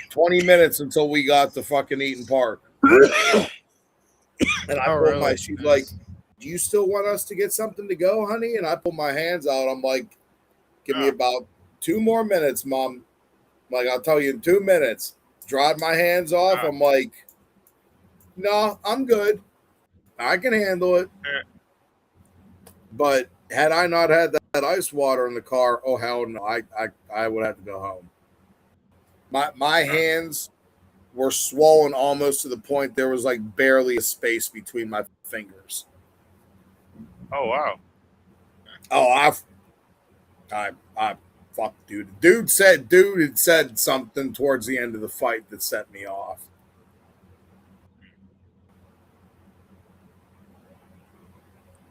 20 minutes until we got to fucking Eaton Park. And I pulled she's like, "Do you still want us to get something to go, honey?" And I pulled my hands out. I'm like, "Give me about 2 more minutes, Mom." Like, I'll tell you in 2 minutes. Dried my hands off. I'm like, "No, I'm good. I can handle it." But had I not had that ice water in the car, oh hell no, I would have to go home. My hands were swollen almost to the point there was like barely a space between my fingers. Oh wow. Oh, I fuck, dude. Dude had said something towards the end of the fight that set me off.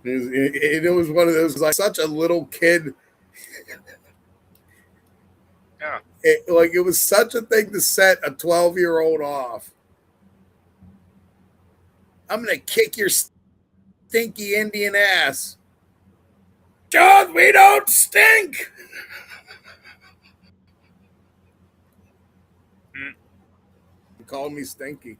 It was one of those, like, such a little kid. Yeah. It was such a thing to set a 12-year-old off. "I'm gonna kick your stinky Indian ass." "John, we don't stink." He called me stinky.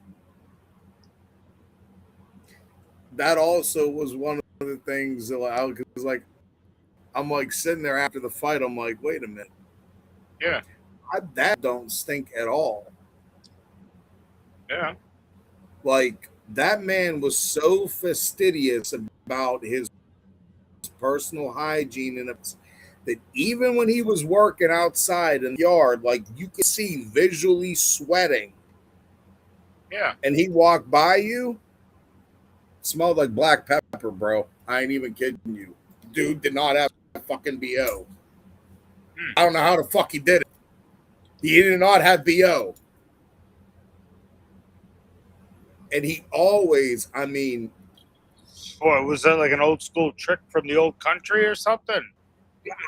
That also was one of the things that I was like, I'm like sitting there after the fight. I'm like, wait a minute. Yeah. That don't stink at all. Yeah. Like, that man was so fastidious about his personal hygiene and that even when he was working outside in the yard, like you could see visually sweating. Yeah. And he walked by you, smelled like black pepper, bro. I ain't even kidding you. Dude did not have fucking BO. I don't know how the fuck he did it. He did not have BO. And he always, I mean, boy, was that like an old school trick from the old country or something?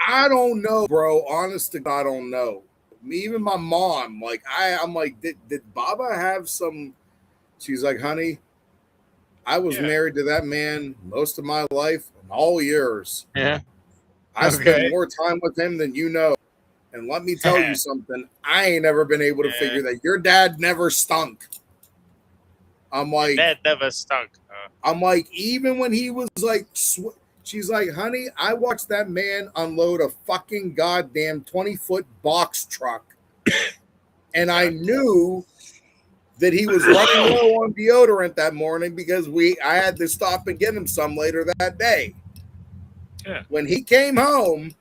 I don't know, bro. Honest to God, I don't know. Me, even my mom, like I'm like, did Baba have some? She's like, honey, I was married to that man most of my life and all yours. Yeah. I spent more time with him than you know. And let me tell you something. I ain't ever been able to figure that. Your dad never stunk. I'm like, dad never stunk. I'm like, even when he was like, she's like, honey, I watched that man unload a fucking goddamn 20-foot box truck. And I knew that he was running low on deodorant that morning because I had to stop and get him some later that day. Yeah. When he came home,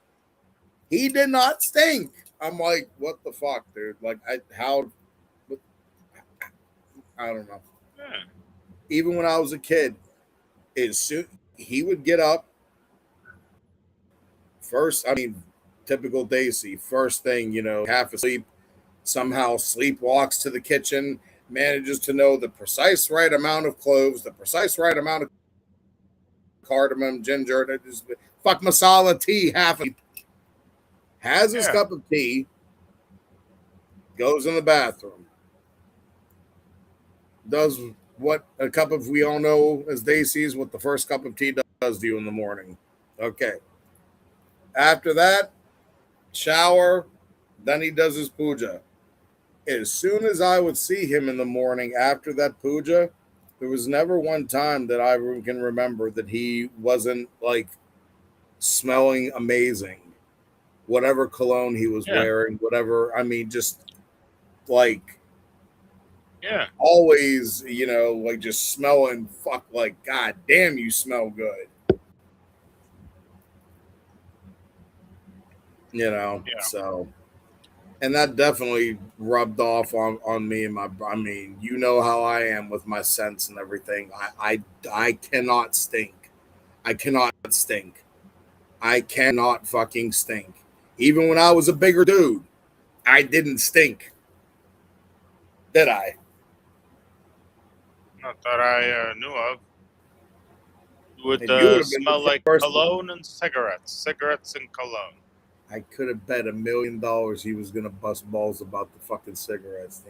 he did not stink. I'm like, what the fuck, dude? Like, I don't know. Yeah. Even when I was a kid, he would get up first. I mean, typical Daisy. First thing, half asleep, somehow sleepwalks to the kitchen, manages to know the precise right amount of cloves, the precise right amount of cardamom, ginger, fuck masala tea, has his cup of tea, goes in the bathroom, does what a cup of, we all know as Daisy's, what the first cup of tea does to you in the morning. Okay. After that, shower, then he does his puja. As soon as I would see him in the morning after that puja, there was never one time that I can remember that he wasn't like smelling amazing. Whatever cologne he was wearing, whatever, I mean, just like, always, like just smelling like, God damn, you smell good. So, and that definitely rubbed off on me and I mean, you know how I am with my scents and everything. I cannot stink. I cannot stink. I cannot fucking stink. Even when I was a bigger dude, I didn't stink. Did I? Not that I knew of. You would smell like cologne and cigarettes and cologne. I could have bet $1 million he was going to bust balls about the fucking cigarettes.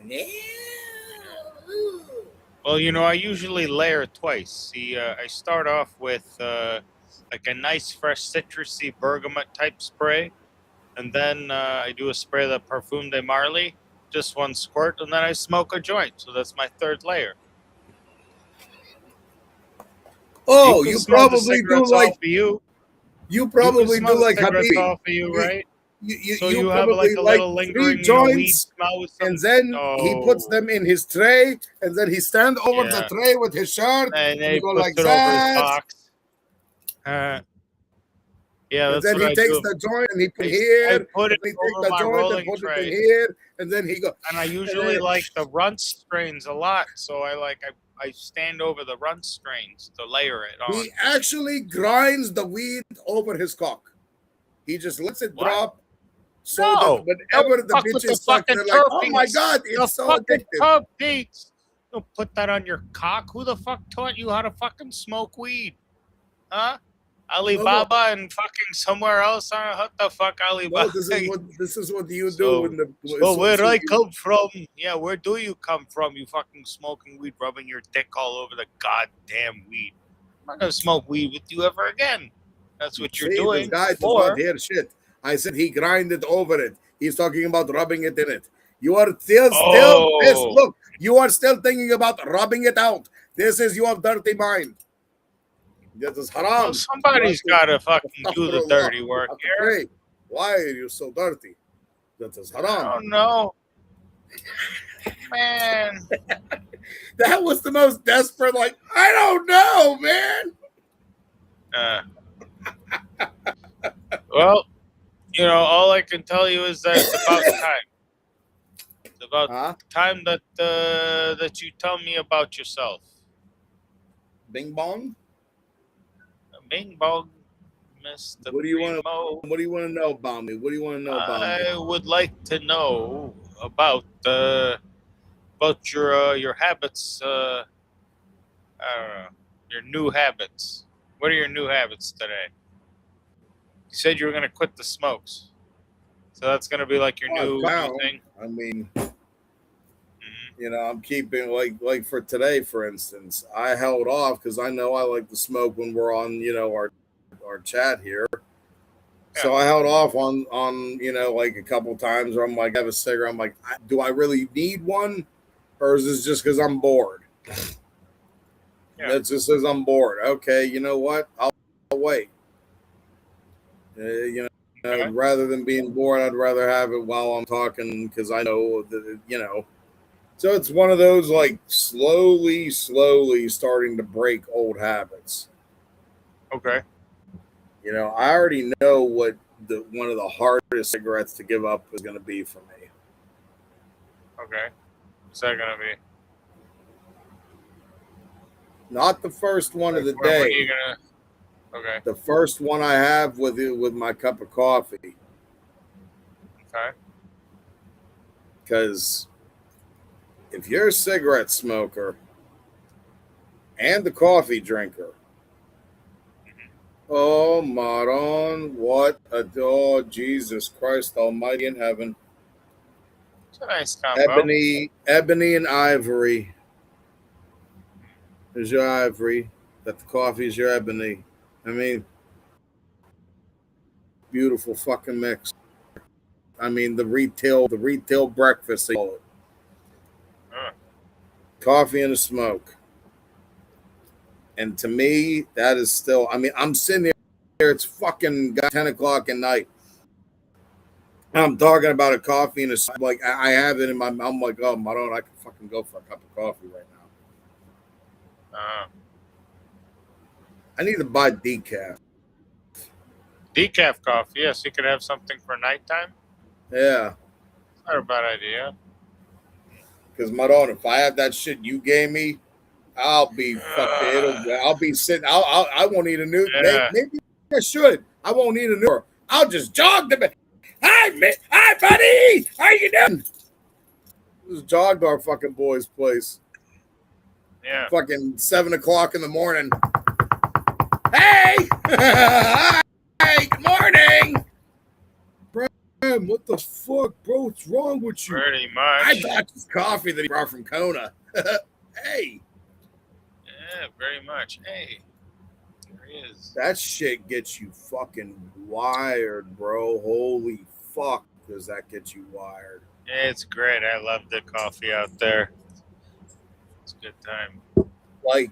Well, I usually layer twice. See, I start off with like a nice, fresh, citrusy bergamot type spray. And then I do a spray of the Parfum de Marly, just one squirt, and then I smoke a joint. So that's my third layer. Oh, you probably do like you. You probably do like Habibi. Off of you, right? You have like a little lingering 3 joints, and then he puts them in his tray, and then he stands over the tray with his shirt, and he go like that. Over his box. And then he takes the joint and he put it here, and he takes the joint and put it in here, and then he go. And I usually like the runts strains a lot, so I stand over the runt strains to layer it on. He actually grinds the weed over his cock. He just lets it drop. So that whenever the bitches suck, they're like, oh my God, it's so addictive. Don't put that on your cock. Who the fuck taught you how to fucking smoke weed? Huh? Alibaba and fucking somewhere else? What the fuck, Alibaba? No, this is what you do. So where I come from? Yeah, where do you come from? You fucking smoking weed, rubbing your dick all over the goddamn weed. I'm not gonna smoke weed with you ever again. That's what you're doing. This guy does not hear shit. I said he grinded over it. He's talking about rubbing it in it. You are still pissed. Look, you are still thinking about rubbing it out. This is your dirty mind. That is haram. Well, somebody's got to fucking do the dirty work here. Why are you so dirty? That is haram. I don't know. Man. That was the most desperate, like, I don't know, man. Well, all I can tell you is that it's about time. It's about Huh? time that you tell me about yourself. Bing bong. Bing bong, Mr. What do you want to? Primo. What do you want to know about me? What do you want to know about me? I would like to know about your habits. I don't know, your new habits. What are your new habits today? You said you were gonna quit the smokes, so that's gonna be like your Oh, new wow. thing. I mean, Hmm. I'm keeping like for today, for instance, I held off because I know I like to smoke when we're on, our chat here. Yeah, So I held off on like a couple times where I'm like, I have a cigarette. I'm like, do I really need one, or is this just because I'm bored? yeah. That just says I'm bored. Okay, you know what? I'll wait. Okay. Rather than being bored, I'd rather have it while I'm talking because I know that. So it's one of those like slowly starting to break old habits. Okay. I already know what the one of the hardest cigarettes to give up is going to be for me. Okay. What's that gonna be? Not the first one of Like, the when are you day. gonna? Okay. The first one I have with my cup of coffee, Okay. because if you're a cigarette smoker and the coffee drinker, oh Maron, what a oh Jesus Christ Almighty in heaven. It's a nice combo. Ebony and ivory. There's your ivory. That the coffee is your ebony. I mean, beautiful fucking mix. I mean, the retail breakfast they call it. Uh, Coffee and a smoke. And to me, that is still. I mean, I'm sitting there. It's fucking 10 o'clock at night. I'm talking about a coffee and a like I have it in my. I'm like, oh my god, I can fucking go for a cup of coffee right now. uh, I need to buy decaf. Decaf coffee. Yes, you could have something for nighttime. Yeah, Not a bad idea. because Maron, if I have that shit you gave me, I'll be fucked. I'll be sitting. I won't need a new. Yeah. Maybe I should. I won't need a new. I'll just jog the. Hi, buddy. How you doing? Just jogged our fucking boy's place. Yeah. Fucking 7 o'clock in the morning. Hey, hey, good morning. Man, what the fuck, bro? What's wrong with you? Pretty I much. got this coffee that he brought from Kona. Hey, Yeah, very much. Hey, there he is. that shit gets you fucking wired, bro. Holy fuck, does that get you wired? Yeah, it's great. I love the coffee out there. It's a good time. Like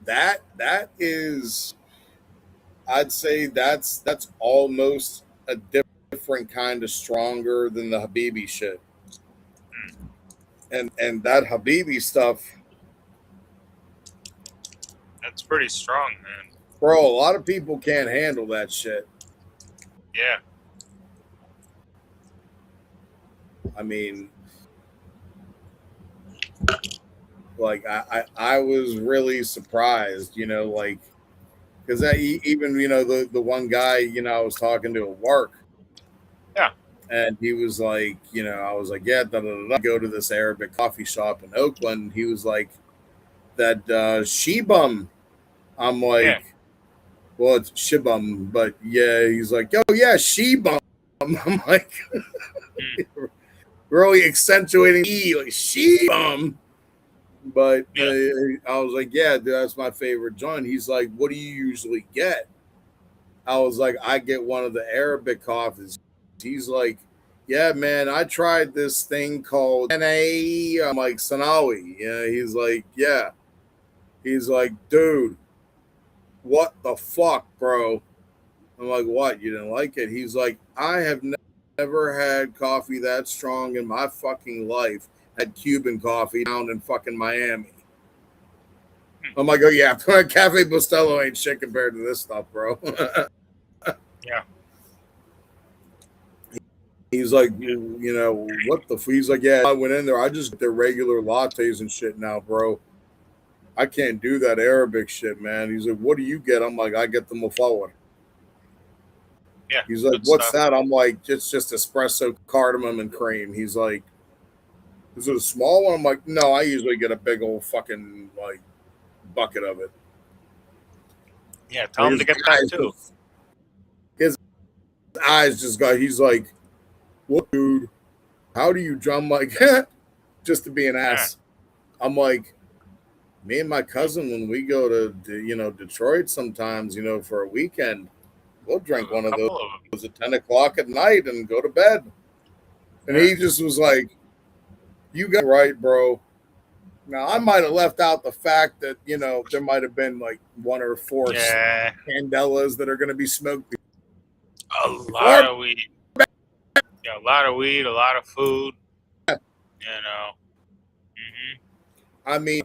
that is, I'd say that's almost a different kind of stronger than the Habibi shit. And that Habibi stuff, That's pretty strong, man. bro, a lot of people can't handle that shit. Yeah. I mean, like I was really surprised, like because even the one guy I was talking to at work, Yeah. and he was like, I was like, yeah, go to this Arabic coffee shop in Oakland. He was like, that Shibum. I'm Yeah. like, well, it's Shibum, but yeah, he's like, oh yeah, Shibum. I'm like, Mm. really accentuating E, like Shibum. But Yeah. I was like, yeah, dude, that's my favorite joint. He's like, what do you usually get? I was like, I get one of the Arabic coffees. He's like, yeah, man, I tried this thing called NA. I'm like, Sanawi. Yeah, he's like, yeah. He's like, dude, what the fuck, bro? I'm like, what? You didn't like it? He's like, I have never had coffee that strong in my fucking life. Had Cuban coffee down in fucking Miami. I'm like, oh yeah, Cafe Bustelo ain't shit compared to this stuff, bro. Yeah. He's like, you know, what the? He's like, yeah, I went in there. I just get their regular lattes and shit now, bro. I can't do that Arabic shit, man. He's like, what do you get? I'm like, I get the mufawwar. Yeah. He's like, Good what's stuff. that? I'm like, it's just espresso, cardamom, and cream. He's like, is it a small one? I'm like, no, I usually get a big old fucking like bucket of it. Yeah. Tell him to get that too. His eyes just got. He's like, what, dude? How do you drum? Like, just to be an Yeah. ass. I'm like, me and my cousin, when we go to you know, Detroit sometimes, you know, for a weekend, we'll drink one A of couple of them. those at 10 o'clock at night and go to bed. And Yeah. he just was like, you got it right, bro. Now, I might have left out the fact that, you know, there might have been like 1 or 4 Yeah. candelas that are going to be smoked A before. lot of weed. Yeah. A lot of weed. A lot of food. You know. I mean,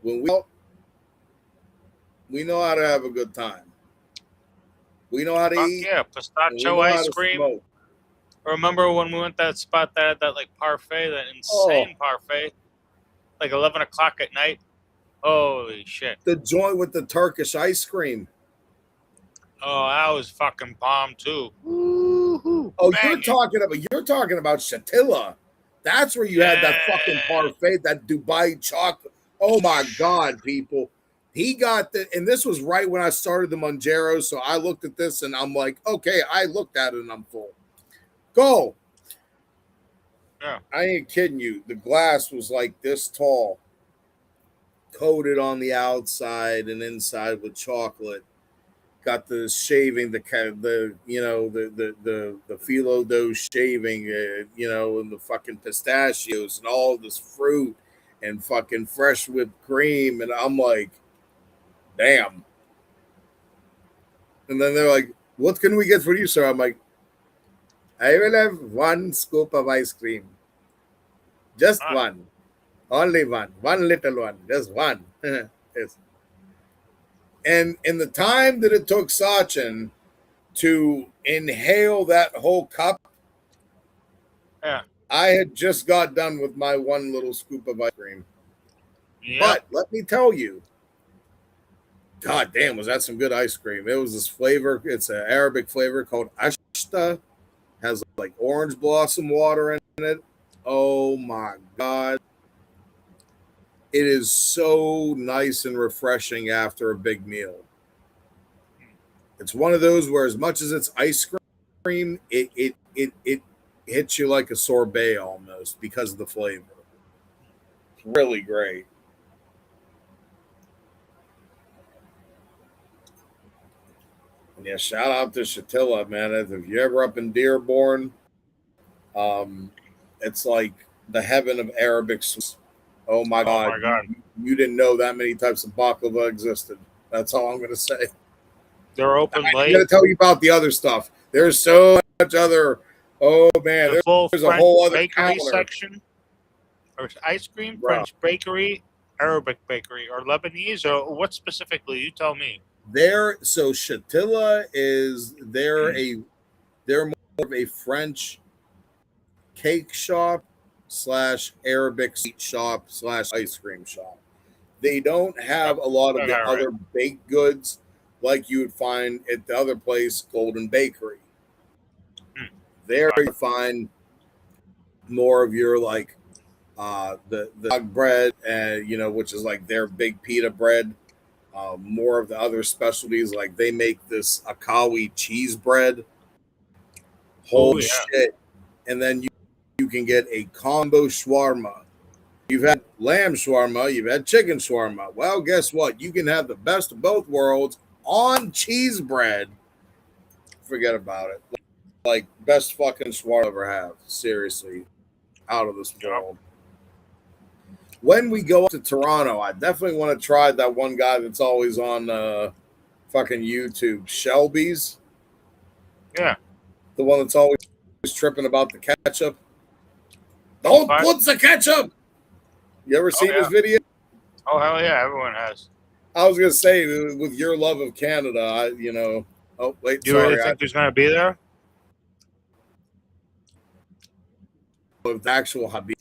when we know how to have a good time. We know how to Fuck eat. yeah. And we Pistachio know how ice to cream. smoke. Remember when we went to that spot that had that like parfait, that insane parfait, like 11 o'clock at night? Holy shit! The joint with the Turkish ice cream. Oh, that was fucking bomb too. Woo-hoo, Oh, banging. you're talking about Shatilla. That's where you had that fucking parfait, that Dubai chocolate. Oh my god, people. He got the, and this was right when I started the Monjero, so I looked at this and I'm like, okay, I looked at it and I'm full. Go. Yeah. I ain't kidding you. The glass was like this tall, coated on the outside and inside with chocolate. Got the shaving, the you know, the phyllo dough shaving, you know, and the fucking pistachios and all this fruit and fucking fresh whipped cream, and I'm like, damn. And then they're like, what can we get for you, sir? I'm like, I will have 1 scoop of ice cream, just one, only one little one, just one. Yes. And in the time that it took Sachin to inhale that whole cup, Yeah. I had just got done with my 1 little scoop of ice cream. Yep. But let me tell you, god damn, was that some good ice cream. It was this flavor, it's an Arabic flavor called ashta, has like orange blossom water in it. Oh my god. It is so nice and refreshing after a big meal. It's one of those where, as much as it's ice cream, it hits you like a sorbet almost because of the flavor. It's really great. Yeah, shout out to Shatilla, man. If you're ever up in Dearborn, it's like the heaven of Arabic. Oh my Oh god, my god. you didn't know that many types of baklava existed. That's all I'm going to say. They're open I'm late. going to tell you about the other stuff. There's so much other. Oh man, The full there's a French whole other bakery counter. section, or ice cream, Bro. French bakery, Arabic bakery, or Lebanese, or what specifically? You tell me. So Shatilla is they're more of a French cake shop / Arabic sweet shop / ice cream shop. They don't have a lot of the other baked goods like you would find at the other place, Golden Bakery. There you find more of your like the dog bread, and you know, which is like their big pita bread. More of the other specialties, like they make this Akawi cheese bread. Holy shit! And then you can get a combo shawarma. You've had lamb shawarma, you've had chicken shawarma. Well, guess what? You can have the best of both worlds on cheese bread. Forget about it. Like best fucking shawarma I ever have. Seriously, out of this world. When we go up to Toronto, I definitely want to try that one guy that's always on fucking YouTube, Shelby's. Yeah. The one that's always tripping about the ketchup. Don't put the ketchup. You ever seen his video? Oh hell yeah, everyone has. I was gonna say, with your love of Canada, Oh, wait, Do you really sorry. think there's gonna be there? With actual Habib.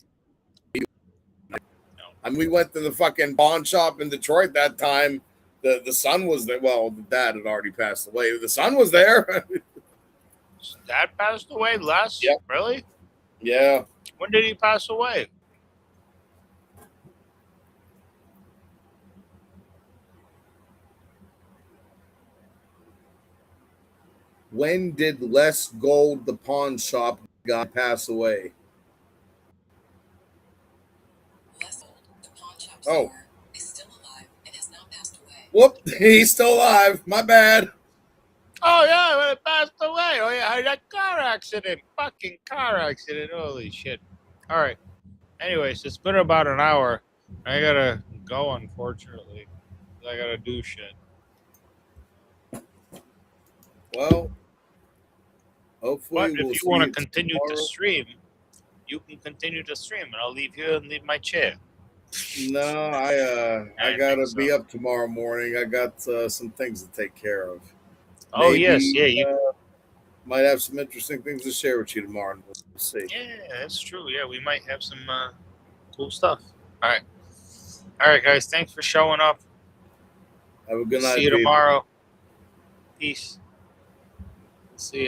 I mean, we went to the fucking pawn shop in Detroit that time. The son was there. Well, the dad had already passed away. The son was there. Dad passed away last. Yep. Really? Yeah. When did he pass away? When did Les Gold, the pawn shop guy, pass away? Les Gold, the pawn shop Oh. seller, is still alive and has not passed away. Whoop, he's still alive. My bad. Oh yeah, when it passed away. Oh yeah, I had a car accident. Fucking car accident. Holy shit. All right. Anyways, it's been about an hour. I gotta go, unfortunately. I gotta do shit. Well, hopefully But we'll if you see want to you continue to tomorrow. stream, you can continue to stream, and I'll leave you and leave my chair. No, I I gotta think be so. up tomorrow morning. I got some things to take care of. Oh Maybe, yes, yeah, you. might have some interesting things to share with you tomorrow. We'll see. Yeah, that's true. Yeah, we might have some cool stuff. All right, guys. Thanks for showing up. Have a good night. See you Pete. tomorrow. Peace. See ya.